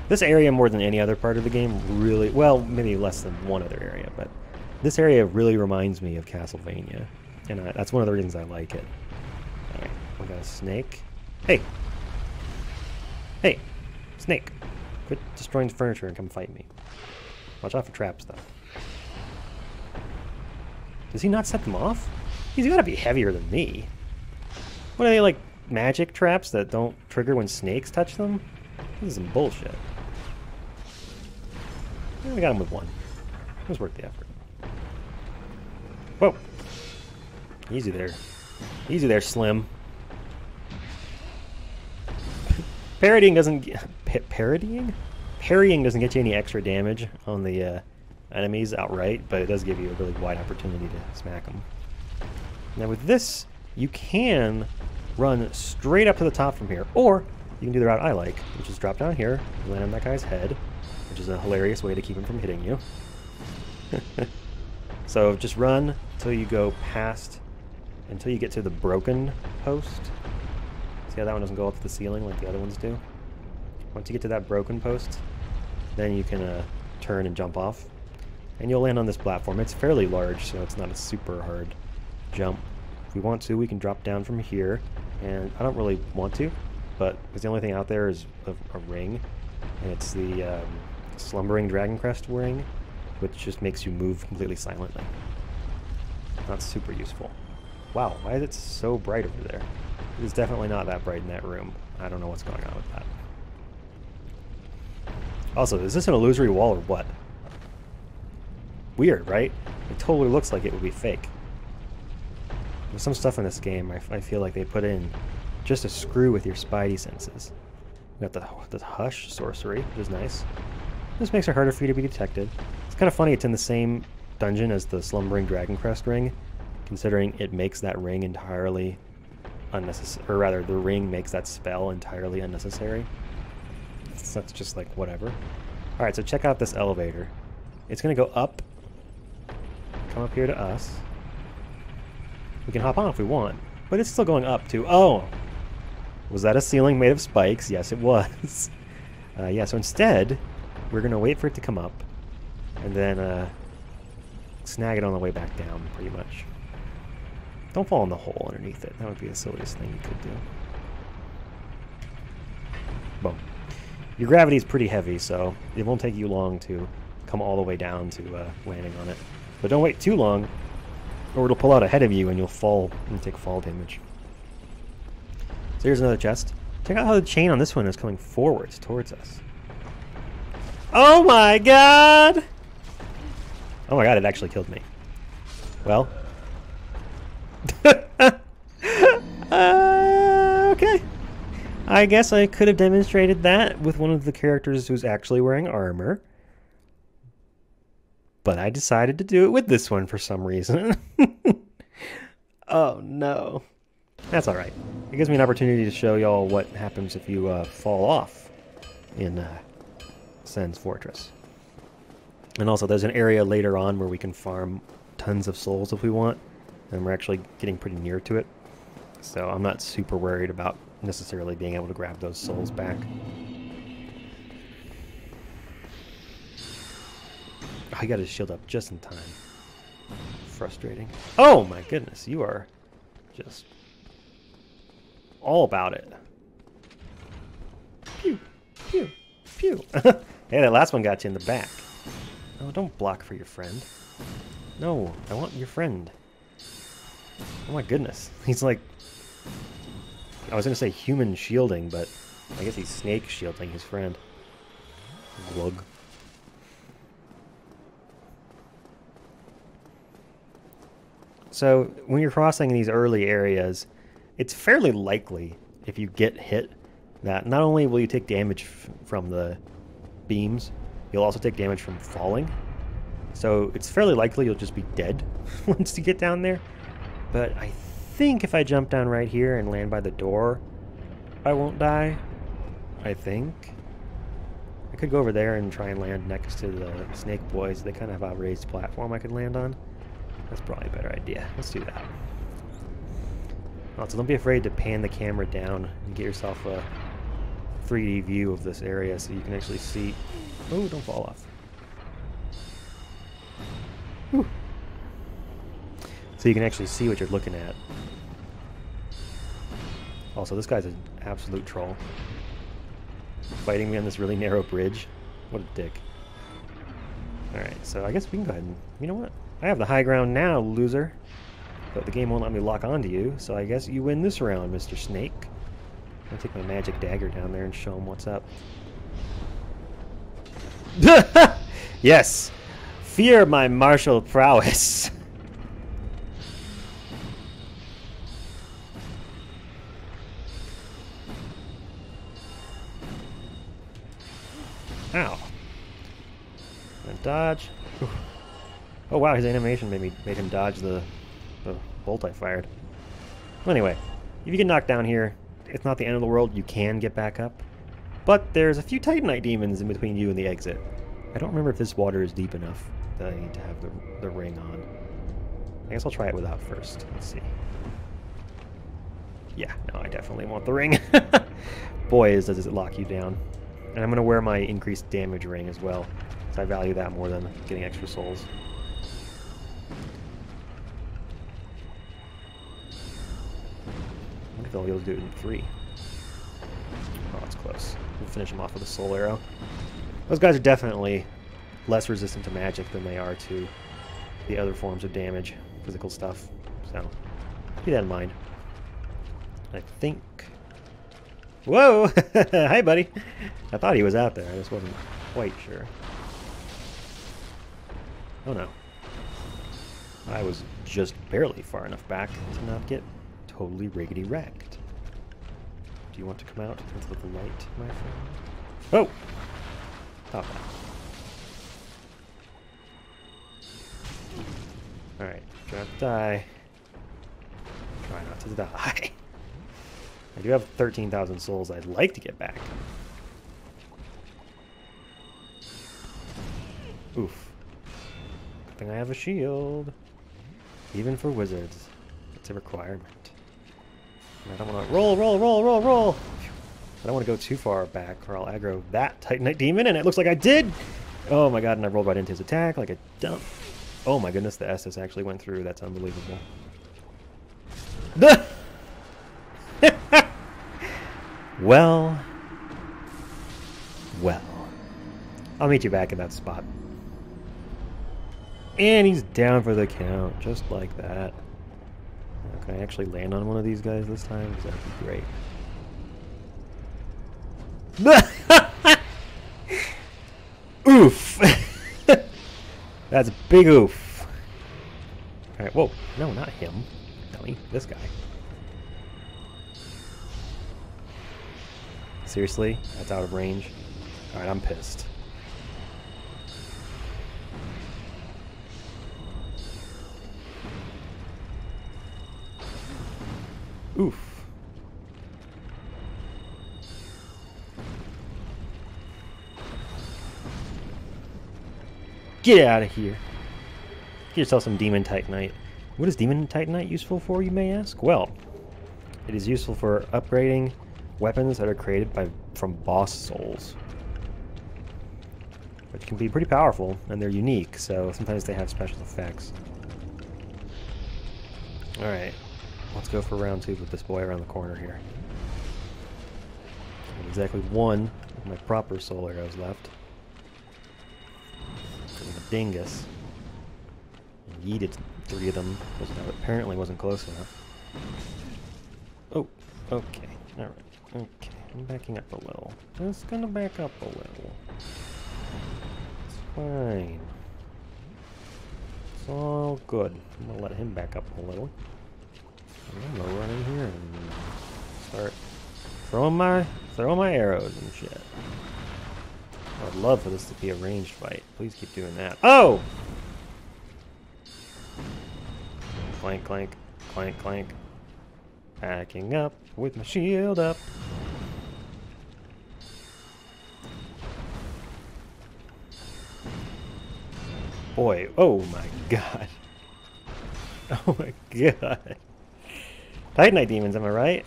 This area, more than any other part of the game, really, well, maybe less than one other area, but this area really reminds me of Castlevania. And that's one of the reasons I like it. Alright, we got a snake. Hey! Hey! Snake! Quit destroying the furniture and come fight me. Watch out for traps, though. Does he not set them off? He's gotta be heavier than me. What are they, like, magic traps that don't trigger when snakes touch them? This is some bullshit. Yeah, we got him with one. It was worth the effort. Whoa! Easy there. Easy there, Slim. Parodying doesn't get... Parodying? Parrying doesn't get you any extra damage on the enemies outright, but it does give you a really wide opportunity to smack them. Now with this, you can run straight up to the top from here, or you can do the route I like, which is drop down here, land on that guy's head, which is a hilarious way to keep him from hitting you. So just run until you go past, until you get to the broken post. See how that one doesn't go up to the ceiling like the other ones do? Once you get to that broken post, then you can turn and jump off. And you'll land on this platform. It's fairly large, so it's not a super hard jump. If we want to, we can drop down from here. And I don't really want to, but because the only thing out there is a ring. And it's the Slumbering Dragon Crest ring, which just makes you move completely silently. Not super useful. Wow, why is it so bright over there? It is definitely not that bright in that room. I don't know what's going on with that. Also, is this an illusory wall or what? Weird, right? It totally looks like it would be fake. There's some stuff in this game I feel like they put in just to screw with your spidey senses. We got the Hush sorcery, which is nice. This makes it harder for you to be detected. It's kind of funny it's in the same dungeon as the Slumbering Dragon Crest ring, considering it makes that ring entirely unnecessary, or rather, the ring makes that spell entirely unnecessary. So that's just like, whatever. Alright, so check out this elevator. It's going to go up, come up here to us. We can hop on if we want, but it's still going up to... Oh! Was that a ceiling made of spikes? Yes, it was. Yeah, so instead, we're going to wait for it to come up, and then snag it on the way back down, pretty much. Don't fall in the hole underneath it. That would be the silliest thing you could do. Boom. Your gravity is pretty heavy, so it won't take you long to come all the way down to landing on it. But don't wait too long, or it'll pull out ahead of you and you'll fall and take fall damage. So here's another chest. Check out how the chain on this one is coming forwards towards us. Oh my god! Oh my god, it actually killed me. Well. Okay. I guess I could have demonstrated that with one of the characters who's actually wearing armor. But I decided to do it with this one for some reason. Oh no. That's alright. It gives me an opportunity to show y'all what happens if you fall off in Sen's Fortress. And also there's an area later on where we can farm tons of souls if we want. And we're actually getting pretty near to it. So I'm not super worried about necessarily being able to grab those souls back. Oh, he got his shield up just in time. Frustrating. Oh my goodness, you are just all about it. Pew, pew, pew. Hey, that last one got you in the back. Oh, don't block for your friend. No, I want your friend. Oh my goodness. He's like... I was going to say human shielding, but I guess he's snake shielding his friend. Glug. So, when you're crossing these early areas, it's fairly likely, if you get hit, that not only will you take damage from the beams, you'll also take damage from falling. So, it's fairly likely you'll just be dead once you get down there. But I think if I jump down right here and land by the door, I won't die. I think. I could go over there and try and land next to the snake boys. They kind of have a raised platform I could land on. That's probably a better idea. Let's do that. Also, don't be afraid to pan the camera down and get yourself a 3D view of this area so you can actually see... Oh, don't fall off. Whew. So you can actually see what you're looking at. Also, this guy's an absolute troll. Fighting me on this really narrow bridge. What a dick. Alright, so I guess we can go ahead and... You know what? I have the high ground now, loser. But the game won't let me lock onto you, so I guess you win this round, Mr. Snake. I'm gonna take my magic dagger down there and show him what's up. Yes! Fear my martial prowess! Ow. Gonna dodge. Oh wow, his animation made him dodge the bolt I fired. Well, anyway, if you get knocked down here, it's not the end of the world. You can get back up. But there's a few Titanite demons in between you and the exit. I don't remember if this water is deep enough that I need to have the ring on. I guess I'll try it without first. Let's see. Yeah, no, I definitely want the ring. Boy, does it lock you down. And I'm going to wear my increased damage ring as well, because I value that more than getting extra souls. I wonder if I'll be able to do it in 3. Oh, it's close. We'll finish him off with a soul arrow. Those guys are definitely less resistant to magic than they are to the other forms of damage, physical stuff. So, keep that in mind. I think... Whoa! Hi, buddy! I thought he was out there. I just wasn't quite sure. Oh, no. I was just barely far enough back to not get totally riggedy wrecked. Do you want to come out into the light, my friend? Oh! Stop that. Alright, try not to die. Try not to die. I do have 13,000 souls I'd like to get back. Oof. Good thing I have a shield. Even for wizards. It's a requirement. I don't want to... Roll! I don't want to go too far back or I'll aggro that Titanite demon, and it looks like I did! Oh my god, and I rolled right into his attack like a dump. Oh my goodness, the SS actually went through. That's unbelievable. Well. I'll meet you back in that spot. And he's down for the count, just like that. Now, can I actually land on one of these guys this time? Because that would be great. Oof! That's a big oof. Alright, whoa. No, not him. Dummy. This guy. Seriously? That's out of range? Alright, I'm pissed. Oof. Get out of here. Get yourself some Demon Titanite. What is Demon Titanite useful for, you may ask? Well, it is useful for upgrading weapons that are created from boss souls, which can be pretty powerful, and they're unique, so sometimes they have special effects. Alright, let's go for round 2 with this boy around the corner here. Exactly one of my proper soul arrows left. A dingus. Yeeted 3 of them. Apparently wasn't close enough. Oh, okay. Alright. Okay. I'm backing up a little. Just gonna back up a little. It's fine. It's all good. I'm gonna let him back up a little. I'm gonna run in here and start throwing my arrows and shit. I'd love for this to be a ranged fight. Please keep doing that. Oh! Clank, clank, clank, clank. Backing up with my shield up. Boy, oh my god. Oh my god. Titanite demons, am I right?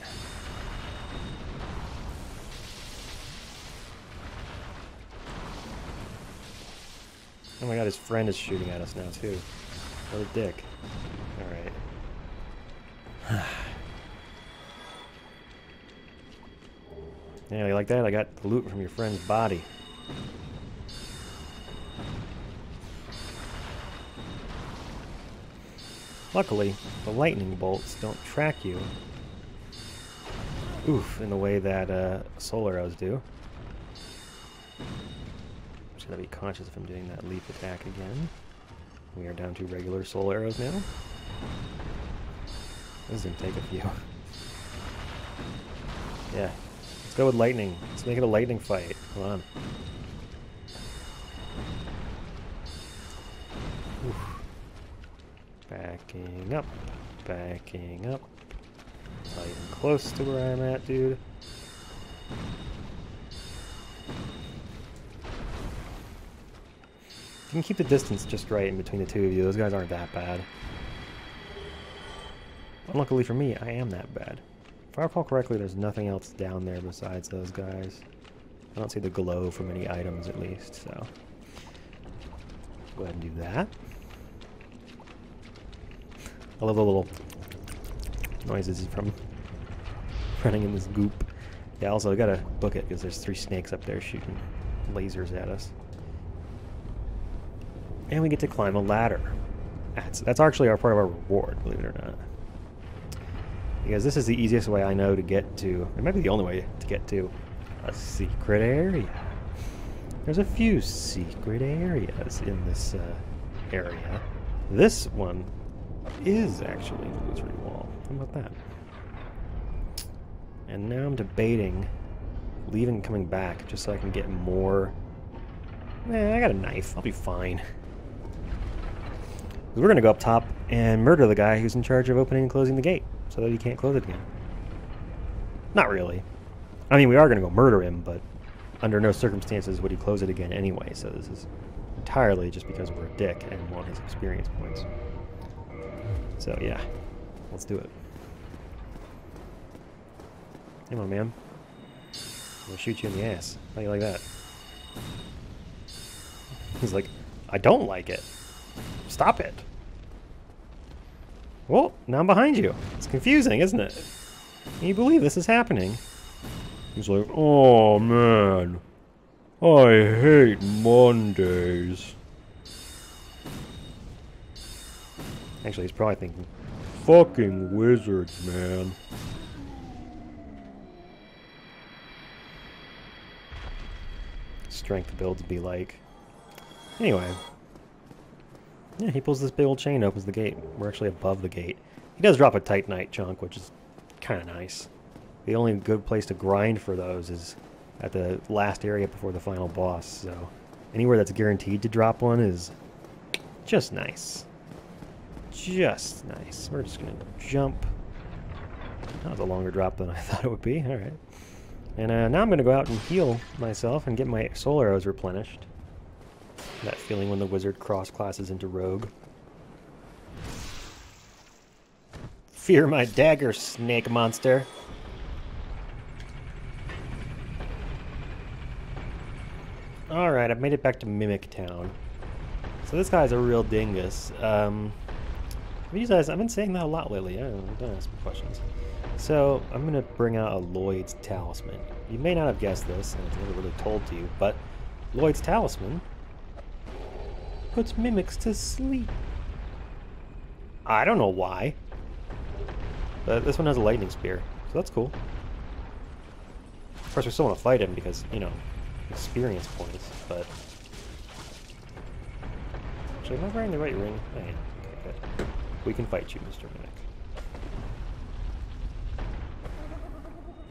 Oh my god, his friend is shooting at us now too. What a dick. Alright. Yeah, you like that? I got the loot from your friend's body. Luckily, the lightning bolts don't track you. Oof, in the way that soul arrows do. Just gotta be conscious if I'm doing that leap attack again. We are down to regular soul arrows now. This is gonna take a few. Yeah. Let's go with lightning. Let's make it a lightning fight. Come on. Oof. Backing up. Backing up. Not even close to where I'm at, dude. You can keep the distance just right in between the two of you. Those guys aren't that bad. Unluckily for me, I am that bad. If I recall correctly, there's nothing else down there besides those guys. I don't see the glow from any items, at least, so... go ahead and do that. I love the little noises from running in this goop. Yeah, also, I gotta book it, because there's 3 snakes up there shooting lasers at us. And we get to climb a ladder. That's actually part of our reward, believe it or not. Because this is the easiest way I know to get to... it might be the only way to get to a secret area. There's a few secret areas in this area. This one is actually the illusory wall. How about that? And now I'm debating leaving and coming back just so I can get more... I got a knife. I'll be fine. We're going to go up top and murder the guy who's in charge of opening and closing the gate so that he can't close it again. Not really. I mean, we are going to go murder him, but under no circumstances would he close it again anyway, so this is entirely just because we're a dick and want his experience points. So, yeah. Let's do it. Come on, man. I'm going to shoot you in the ass. How do you like that? He's like, I don't like it. Stop it. Well, now I'm behind you. It's confusing, isn't it? Can you believe this is happening? He's like, oh man, I hate Mondays. Actually, he's probably thinking, fucking wizards, man. Strength builds be like. Anyway. Yeah, he pulls this big old chain, opens the gate. We're actually above the gate. He does drop a Titanite chunk, which is kind of nice. The only good place to grind for those is at the last area before the final boss, so anywhere that's guaranteed to drop one is just nice. Just nice. We're just going to jump. That was a longer drop than I thought it would be. Alright. And now I'm going to go out and heal myself and get my soul arrows replenished. That feeling when the wizard cross-classes into rogue. Fear my dagger, snake monster. Alright, I've made it back to Mimic Town. So this guy's a real dingus. These guys, I've been saying that a lot lately. Don't ask me questions. So, I'm going to bring out a Lloyd's Talisman. You may not have guessed this, and it's never really told to you, but Lloyd's Talisman puts mimics to sleep. I don't know why. But this one has a lightning spear, so that's cool. Of course, we still want to fight him because, you know, experience points, but... Actually, am I wearing the right ring? I am. Okay, good. We can fight you, Mr. Mimic.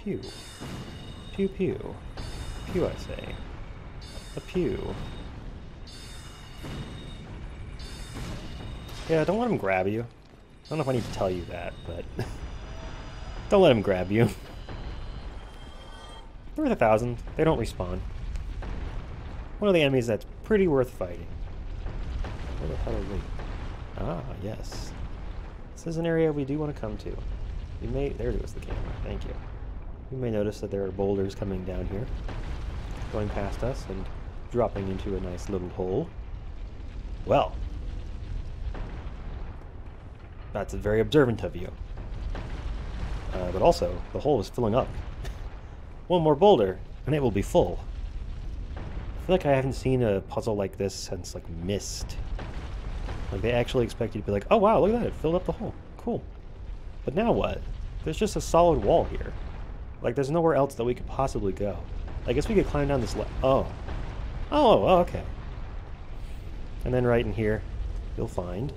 Pew. Pew pew. Pew, I say. A pew. Yeah, don't let him grab you. I don't know if I need to tell you that, but... don't let him grab you. They're worth 1,000. They don't respawn. One of the enemies that's pretty worth fighting. Where the hell are we? Ah, yes. This is an area we do want to come to. You may... There goes the camera. Thank you. You may notice that there are boulders coming down here. Going past us and dropping into a nice little hole. Well... that's very observant of you. But also, the hole is filling up. One more boulder, and it will be full. I feel like I haven't seen a puzzle like this since, like, Myst. Like, they actually expect you to be like, oh wow, look at that, it filled up the hole. Cool. But now what? There's just a solid wall here. Like, there's nowhere else that we could possibly go. I guess we could climb down this oh, okay. And then right in here, you'll find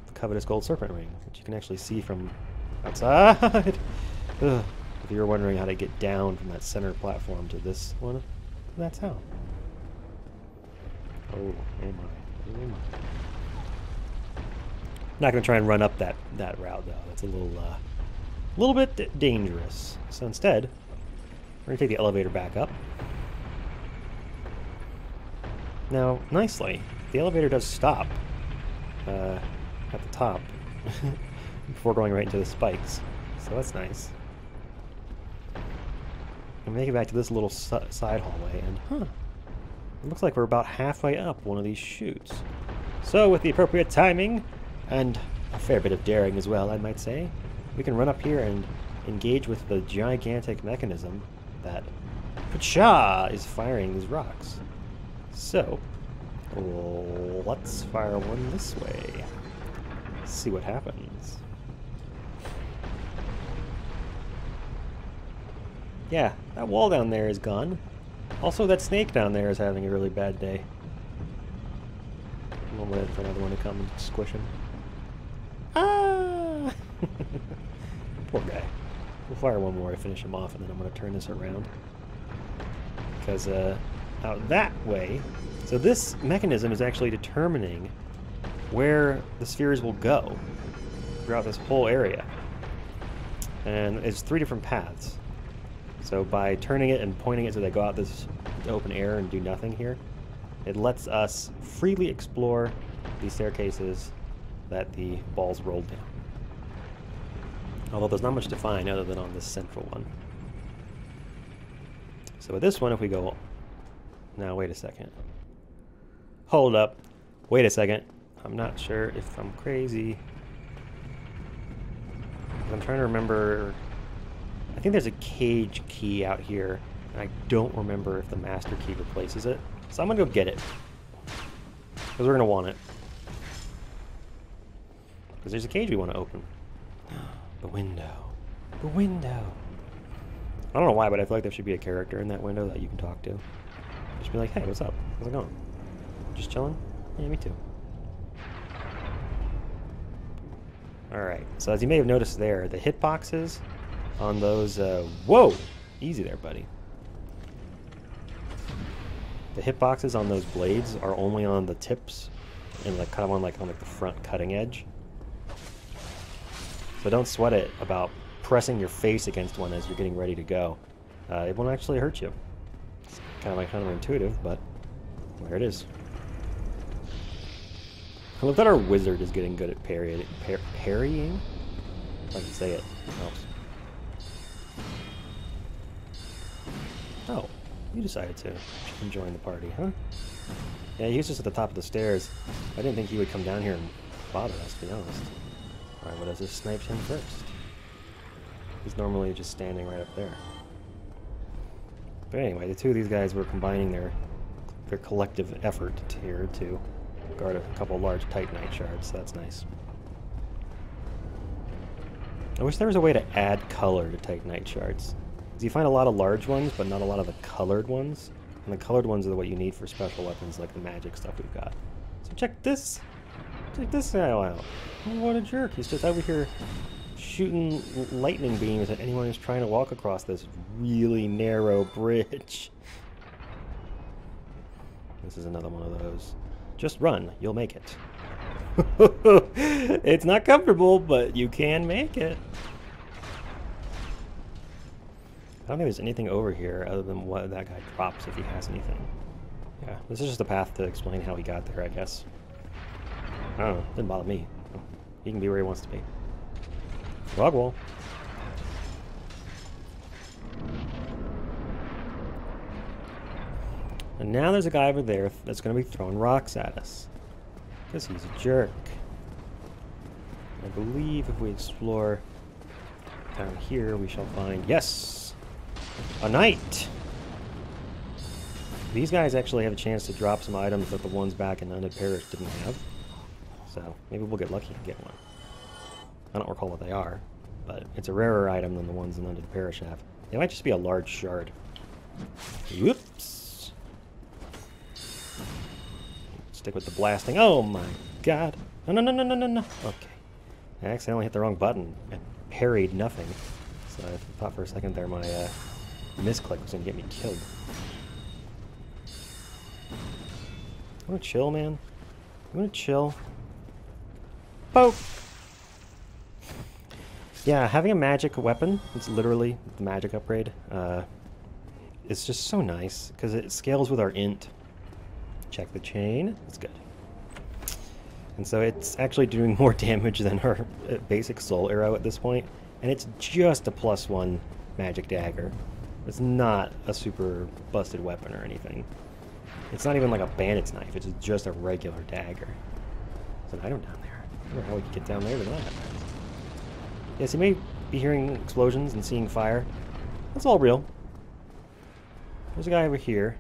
the Covetous gold serpent ring, which you can actually see from outside. Ugh. If you were wondering how to get down from that center platform to this one, that's how. Oh my. Oh my. I'm not going to try and run up that route, though. That's a little bit dangerous. So instead, we're going to take the elevator back up. Now, nicely, the elevator does stop at the top before going right into the spikes. So that's nice. And make it back to this little side hallway, and it looks like we're about halfway up one of these chutes. So with the appropriate timing, and a fair bit of daring as well, I might say, we can run up here and engage with the gigantic mechanism that Pacha is firing these rocks. So, let's fire one this way. See what happens. Yeah, that wall down there is gone. Also, that snake down there is having a really bad day. I'm waiting for another one to come and squish him. Ah! Poor guy. We'll fire one more to finish him off, and then I'm going to turn this around. Because, out that way... So this mechanism is actually determining where the spheres will go throughout this whole area. And it's 3 different paths. So by turning it and pointing it so they go out this open air and do nothing here, it lets us freely explore these staircases that the balls rolled down. Although there's not much to find other than on this central one. So with this one, if we go... Now, wait a second. Hold up. Wait a second. I'm not sure if I'm crazy. I'm trying to remember... I think there's a cage key out here, and I don't remember if the master key replaces it. So I'm going to go get it. Because we're going to want it. Because there's a cage we want to open. The window. The window. I don't know why, but I feel like there should be a character in that window that you can talk to. Just be like, hey, what's up? How's it going? Just chilling? Yeah, me too. Alright, so as you may have noticed there, the hitboxes on those... whoa! Easy there, buddy. The hitboxes on those blades are only on the tips and like kind of on like the front cutting edge. So don't sweat it about pressing your face against one as you're getting ready to go. It won't actually hurt you. It's kind of like counterintuitive, but there it is. I love that our wizard is getting good at parrying. If I can say it, it helps. Oh, you decided to join the party, huh? Yeah, he was just at the top of the stairs. I didn't think he would come down here and bother us, to be honest. Alright, what does this snipe him first? He's normally just standing right up there. But anyway, the two of these guys were combining their collective effort here to guard a couple large Titanite shards, so that's nice. I wish there was a way to add color to Titanite shards. Because you find a lot of large ones, but not a lot of the colored ones. And the colored ones are what you need for special weapons like the magic stuff we've got. So check this! Check this guy out! Oh, what a jerk! He's just over here shooting lightning beams at anyone who's trying to walk across this really narrow bridge. This is another one of those. Just run, you'll make it. It's not comfortable, but you can make it. I don't think there's anything over here other than what that guy drops if he has anything. Yeah, this is just a path to explain how he got there, I guess. I don't know, didn't bother me. He can be where he wants to be. Log wall. And now there's a guy over there that's going to be throwing rocks at us. Because he's a jerk. I believe if we explore down here, we shall find... Yes! A knight! These guys actually have a chance to drop some items that the ones back in Undead Parish didn't have. So, maybe we'll get lucky and get one. I don't recall what they are, but it's a rarer item than the ones in Undead Parish have. It might just be a large shard. Whoops! Stick with the blasting. Oh my god! No, no, no, no, no, no, no! Okay. I accidentally hit the wrong button and parried nothing. So I thought for a second there my misclick was gonna get me killed. You wanna chill, man? You wanna chill? Poke! Yeah, having a magic weapon, it's literally the magic upgrade, it's just so nice, because it scales with our int. Check the chain, it's good. And so it's actually doing more damage than our basic soul arrow at this point, and it's just a +1 magic dagger. It's not a super busted weapon or anything. It's not even like a bandit's knife, it's just a regular dagger. There's an item down there. I don't know how we can get down there to that. Yes, you may be hearing explosions and seeing fire. That's all real. There's a guy over here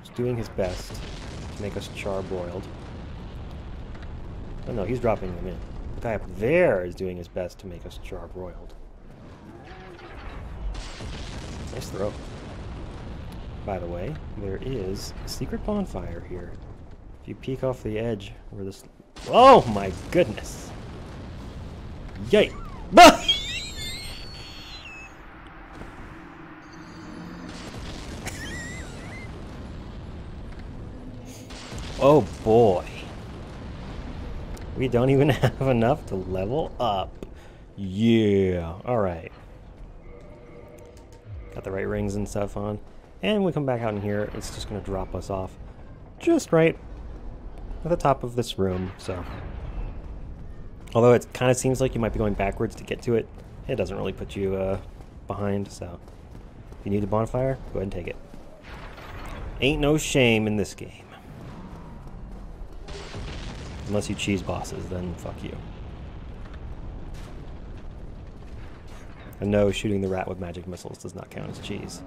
who's doing his best to make us charbroiled. Oh no, he's dropping them in. The guy up there is doing his best to make us charbroiled. Nice throw. By the way, there is a secret bonfire here. If you peek off the edge where this... Oh my goodness! Yay! Oh boy. We don't even have enough to level up. Yeah. Alright. Got the right rings and stuff on. And we come back out in here, it's just going to drop us off just right at the top of this room, so... Although it kind of seems like you might be going backwards to get to it, it doesn't really put you behind, so... If you need a bonfire, go ahead and take it. Ain't no shame in this game. Unless you cheese bosses, then fuck you. And no, shooting the rat with magic missiles does not count as cheese.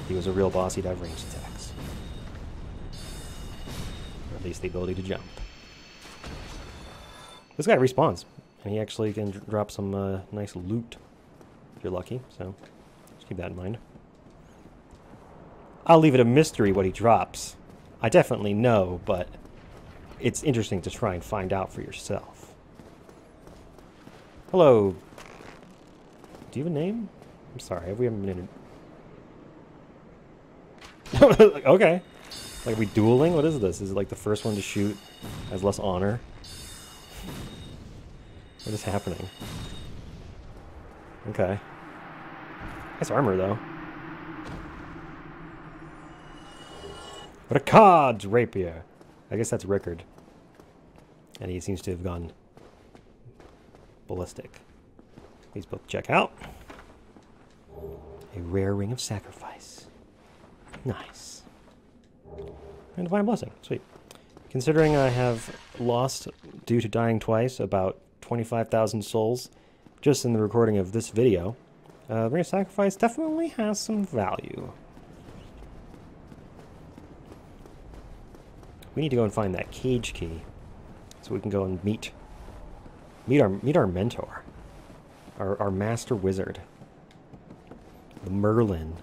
If he was a real boss, he'd have ranged attacks. Or at least the ability to jump. This guy respawns, and he actually can drop some nice loot if you're lucky, so just keep that in mind. I'll leave it a mystery what he drops. I definitely know, but it's interesting to try and find out for yourself. Hello. Do you have a name? I'm sorry, we haven't been in... Okay. Like, are we dueling? What is this? Is it like the first one to shoot has less honor? What is happening? Okay. Nice armor, though. Ricard's rapier. I guess that's Rickard. And he seems to have gone ballistic. These both check out. A rare ring of sacrifice. Nice. And Divine Blessing. Sweet. Considering I have lost, due to dying twice, about 25,000 souls just in the recording of this video, Ring of Sacrifice definitely has some value. We need to go and find that cage key so we can go and meet our mentor, our master wizard, the Merlin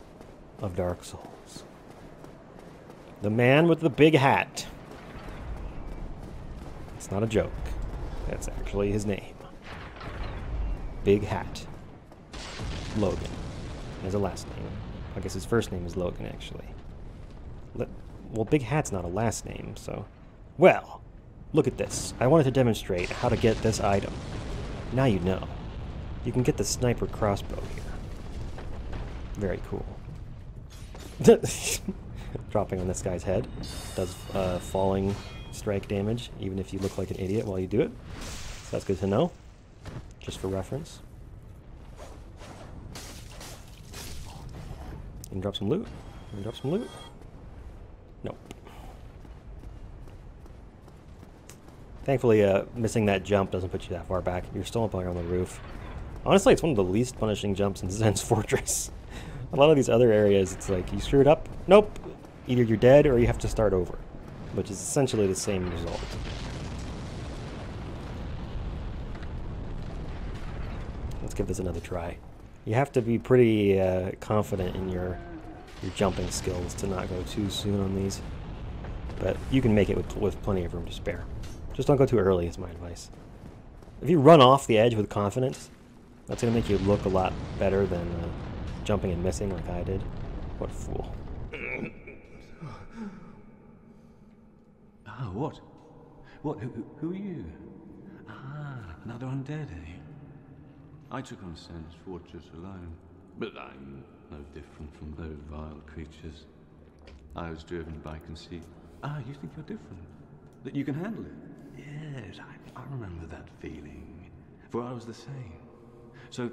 of Dark Souls, the man with the big hat. It's not a joke. That's actually his name. Big Hat. Logan. He has a last name. I guess his first name is Logan, actually. Well, Big Hat's not a last name, so... Well, look at this. I wanted to demonstrate how to get this item. Now you know. You can get the sniper crossbow here. Very cool. Dropping on this guy's head. Does falling strike damage, even if you look like an idiot while you do it. So that's good to know. Just for reference. You can drop some loot. You can drop some loot. Nope. Thankfully, missing that jump doesn't put you that far back. You're still up on the roof. Honestly, it's one of the least punishing jumps in Zen's Fortress. A lot of these other areas, it's like, you screwed up. Nope. Either you're dead or you have to start over. Which is essentially the same result. Let's give this another try. You have to be pretty confident in your jumping skills to not go too soon on these. But you can make it with plenty of room to spare. Just don't go too early is my advice. If you run off the edge with confidence, that's going to make you look a lot better than jumping and missing like I did. What a fool. Ah, what? What? Who are you? Ah, another undead, eh? I took on Zen's Fortress alone, but I'm no different from those vile creatures. I was driven by conceit. Ah, you think you're different? That you can handle it? Yes, I remember that feeling, for I was the same. So,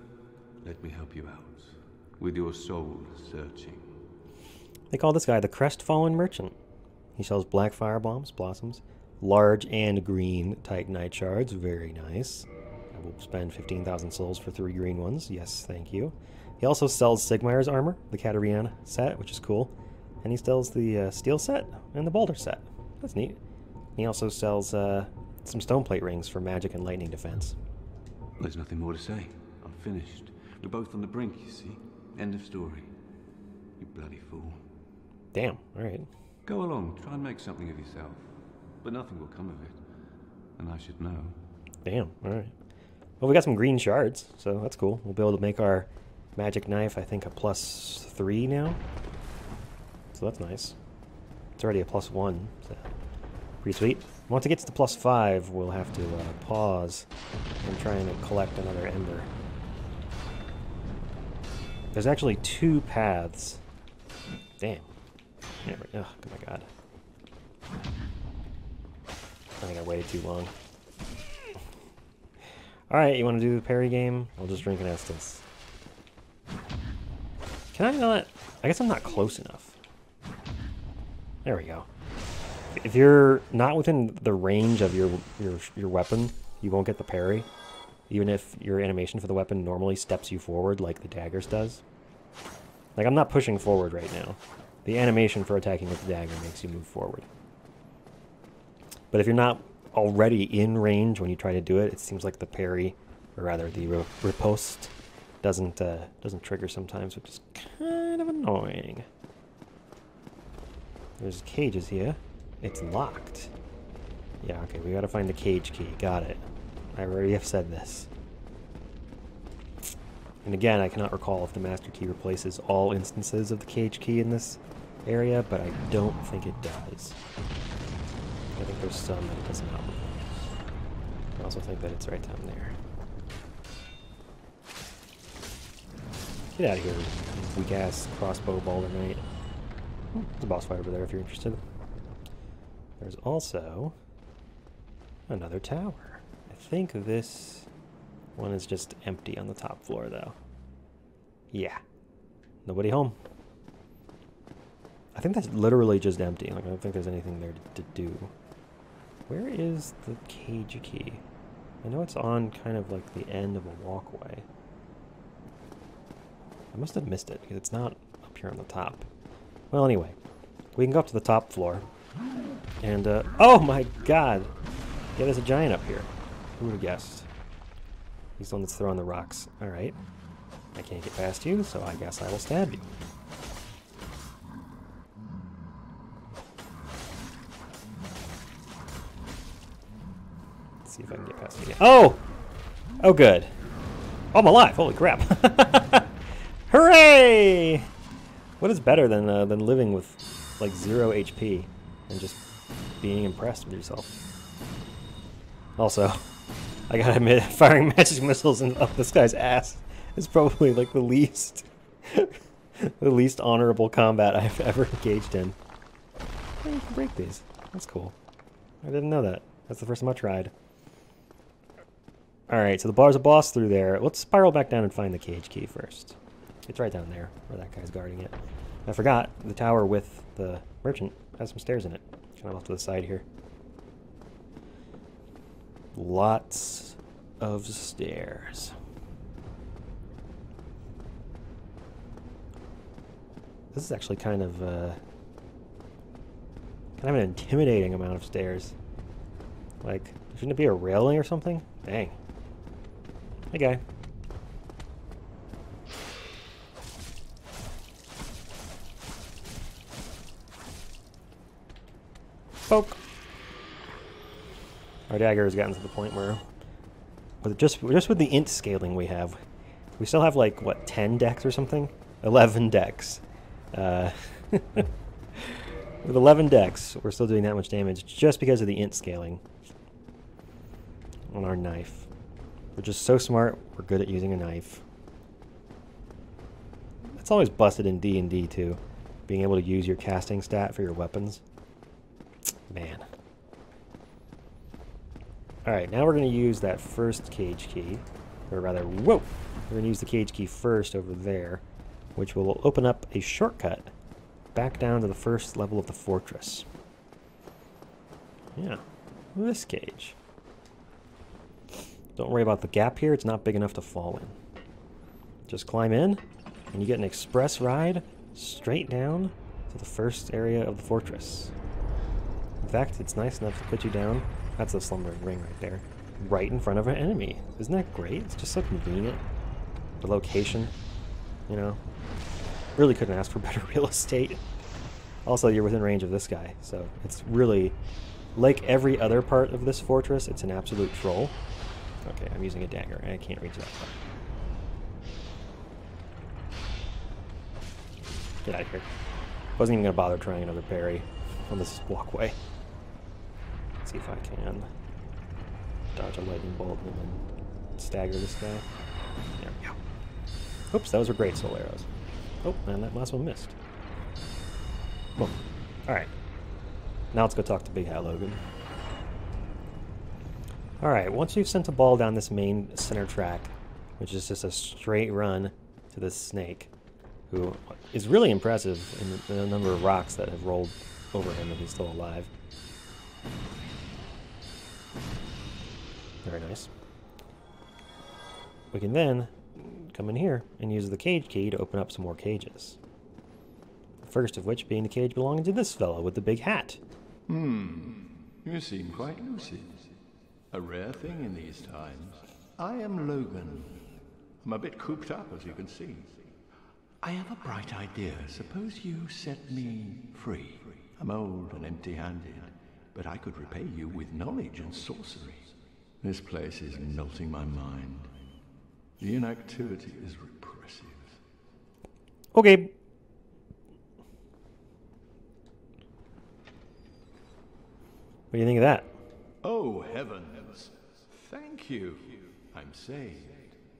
let me help you out, with your soul searching. They call this guy the Crestfallen Merchant. He sells black fire bombs, blossoms, large and green Titanite shards. Very nice. I will spend 15,000 souls for 3 green ones. Yes, thank you. He also sells Sigmayr's armor, the Katarina set, which is cool. And he sells the steel set and the boulder set. That's neat. He also sells some stone plate rings for magic and lightning defense. There's nothing more to say. I'm finished. We're both on the brink, you see. End of story. You bloody fool. Damn, alright. Go along, try and make something of yourself. But nothing will come of it. And I should know. Damn, alright. Well, we got some green shards, so that's cool. We'll be able to make our magic knife, I think, a +3 now. So that's nice. It's already a +1, so pretty sweet. Once it gets to +5, we'll have to pause and try and collect another ember. There's actually 2 paths. Damn. Oh my god. I think I waited too long. Alright, you want to do the parry game? I'll just drink an Estus. Can I not? I guess I'm not close enough. There we go. If you're not within the range of your weapon, you won't get the parry. Even if your animation for the weapon normally steps you forward like the daggers does. Like, I'm not pushing forward right now. The animation for attacking with the dagger makes you move forward. But if you're not already in range when you try to do it. It seems like the parry, or rather the riposte, doesn't trigger sometimes, which is kind of annoying. There's cages here. It's locked. Yeah, okay, we gotta find the cage key. Got it. I already have said this. And again, I cannot recall if the master key replaces all instances of the cage key in this area, but I don't think it does. I think there's some that it does not. I also think that it's right down there. Get out of here, weak-ass crossbow baller knight. There's a boss fight over there if you're interested. There's also another tower. I think this one is just empty on the top floor, though. Yeah. Nobody home. I think that's literally just empty. Like, I don't think there's anything there to do. Where is the cage key? I know it's on kind of like the end of a walkway. I must have missed it because it's not up here on the top. Well, anyway, we can go up to the top floor. And, oh my god! Yeah, there's a giant up here. Who would have guessed? He's the one that's throwing the rocks. Alright. I can't get past you, so I guess I will stab you. Let's see if I can get past you. Oh! Oh, good. Oh, I'm alive! Holy crap! Hooray! What is better than living with, like, 0 HP and just being impressed with yourself? Also, I gotta admit, firing magic missiles up this guy's ass is probably like the least honorable combat I've ever engaged in. Oh, you can break these. That's cool. I didn't know that. That's the first time I tried. Alright, so there's a boss through there. Let's spiral back down and find the cage key first. It's right down there, where that guy's guarding it. I forgot, the tower with the merchant has some stairs in it. Kind of off to the side here. Lots of stairs. This is actually kind of an intimidating amount of stairs. Like, shouldn't it be a railing or something? Dang. Hey, guy. Poke. Our dagger has gotten to the point where, just with the int scaling we have, we still have like, what, 10 decks or something? 11 decks. With 11 decks, we're still doing that much damage just because of the int scaling on our knife. We're just so smart, we're good at using a knife. It's always busted in D&D too, being able to use your casting stat for your weapons. Man. Alright, now we're going to use that first cage key, or rather, whoa! We're going to use the cage key first over there, which will open up a shortcut back down to the first level of the fortress. Yeah, this cage. Don't worry about the gap here, it's not big enough to fall in. Just climb in, and you get an express ride straight down to the first area of the fortress. In fact, it's nice enough to put you down. That's a slumbering ring right there. Right in front of an enemy. Isn't that great? It's just so convenient. The location, you know. Really couldn't ask for better real estate. Also, you're within range of this guy, so it's really, like every other part of this fortress, it's an absolute troll. Okay, I'm using a dagger, and I can't reach that far. Get out of here. Wasn't even going to bother trying another parry on this walkway. Let's see if I can dodge a lightning bolt and then stagger this guy. There we go. Oops, those were great soul arrows. Oh, man, that last one missed. Boom. Alright. Now let's go talk to Big Hat Logan. Alright, once you've sent a ball down this main center track, which is just a straight run to this snake, who is really impressive in the number of rocks that have rolled over him and he's still alive. Very nice. We can then come in here and use the cage key to open up some more cages. The first of which being the cage belonging to this fellow with the big hat. You seem quite lucid. A rare thing in these times. I am Logan. I'm a bit cooped up, as you can see. I have a bright idea. Suppose you set me free. I'm old and empty-handed, but I could repay you with knowledge and sorcery. This place is melting my mind. The inactivity is repressive. Okay. What do you think of that? Oh, heavens. Thank you. I'm saved,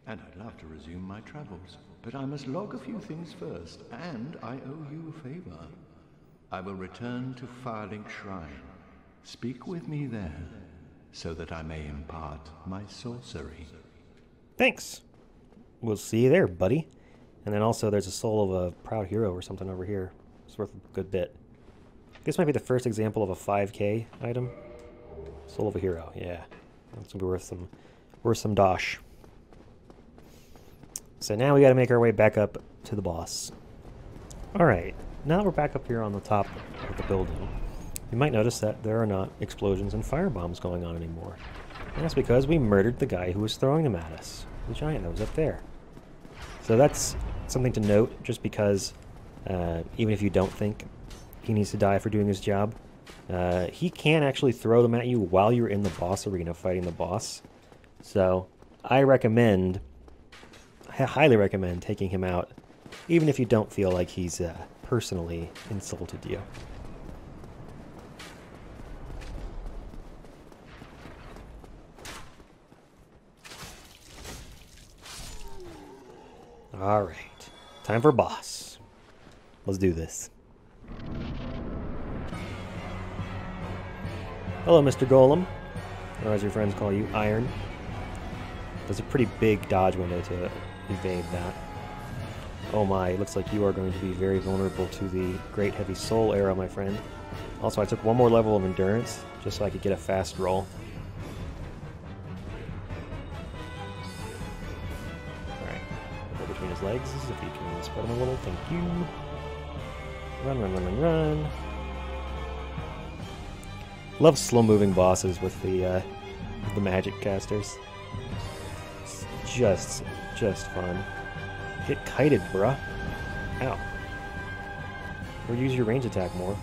and I'd love to resume my travels. But I must log a few things first, and I owe you a favor. I will return to Firelink Shrine. Speak with me there, so that I may impart my sorcery. Thanks. We'll see you there, buddy. And then also there's a soul of a proud hero or something over here. It's worth a good bit. This might be the first example of a 5k item. Soul of a hero, yeah. That's gonna be worth some dosh. So now we gotta make our way back up to the boss. Alright, now that we're back up here on the top of the building, you might notice that there are not explosions and firebombs going on anymore. And that's because we murdered the guy who was throwing them at us. The giant that was up there. So that's something to note, just because even if you don't think he needs to die for doing his job, he can actually throw them at you while you're in the boss arena fighting the boss. So I highly recommend taking him out, even if you don't feel like he's personally insulted you. Alright, time for boss. Let's do this. Hello, Mr. Golem, or as your friends call you, Iron. There's a pretty big dodge window to evade that. Oh my, it looks like you are going to be very vulnerable to the Great Heavy Soul arrow, my friend. Also, I took one more level of endurance, just so I could get a fast roll. Alright, go between his legs, if you can spread him a little, thank you. Run, run, run, run, run. Love slow-moving bosses with the magic casters. It's just fun. Get kited, bruh. Ow. Or use your range attack more.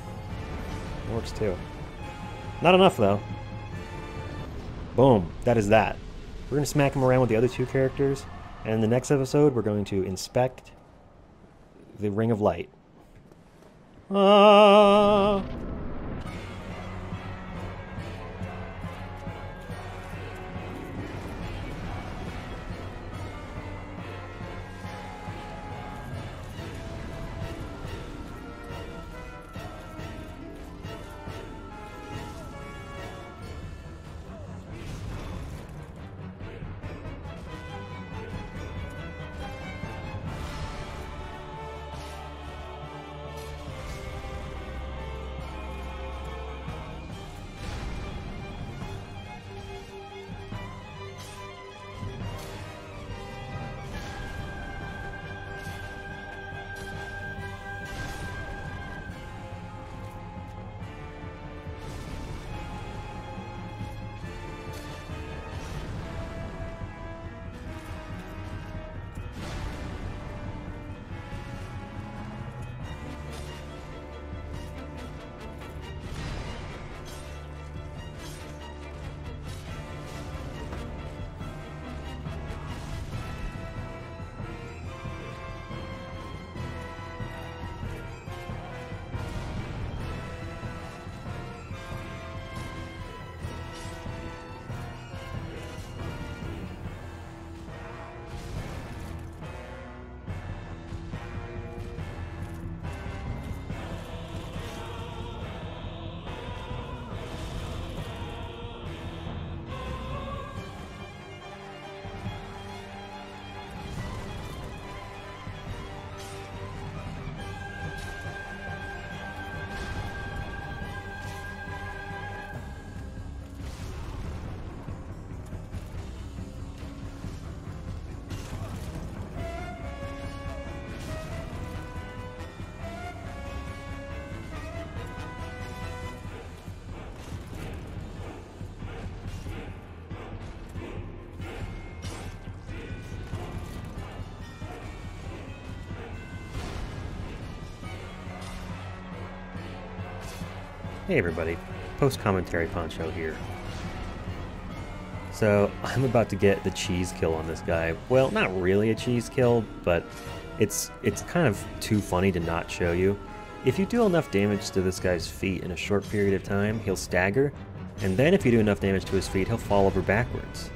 It works too. Not enough, though. Boom. That is that. We're going to smack him around with the other two characters, and in the next episode, we're going to inspect the Ring of Light. Ah! Hey everybody, post-commentary Poncho here. So, I'm about to get the cheese kill on this guy. Well, not really a cheese kill, but it's kind of too funny to not show you. If you do enough damage to this guy's feet in a short period of time, he'll stagger, and then if you do enough damage to his feet, he'll fall over backwards.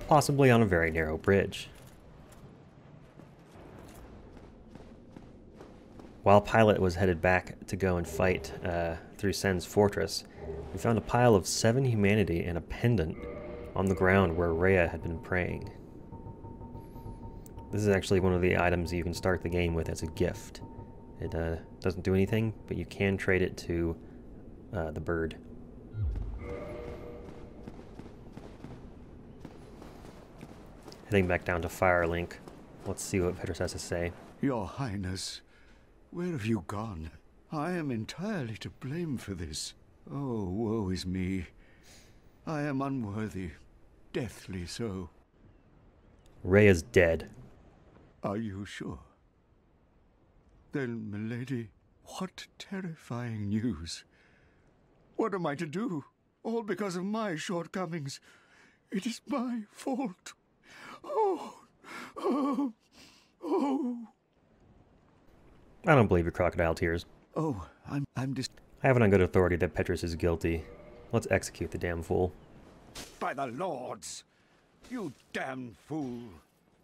Possibly on a very narrow bridge. While Pilot was headed back to go and fight through Sen's fortress, we found a pile of 7 humanity and a pendant on the ground where Rhea had been praying. This is actually one of the items you can start the game with as a gift. It doesn't do anything, but you can trade it to the bird. Heading back down to Firelink. Let's see what Petrus has to say. Your Highness, where have you gone? I am entirely to blame for this. Oh, woe is me. I am unworthy, deathly so. Rhea's dead. Are you sure? Then, milady, what terrifying news. What am I to do? All because of my shortcomings. It is my fault. Oh, oh, oh. I don't believe your crocodile tears. Oh, I'm just... I have it on good authority that Petrus is guilty. Let's execute the damn fool. By the lords! You damned fool!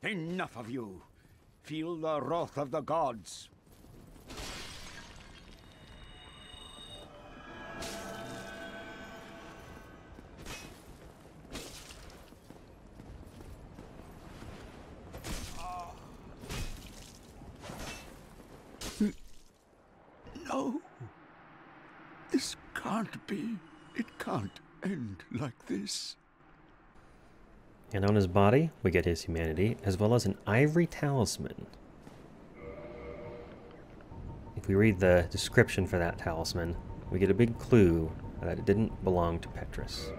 Enough of you! Feel the wrath of the gods! No! This can't be. It can't end like this. And on his body, we get his humanity, as well as an Ivory Talisman. If we read the description for that talisman, we get a big clue that it didn't belong to Petrus.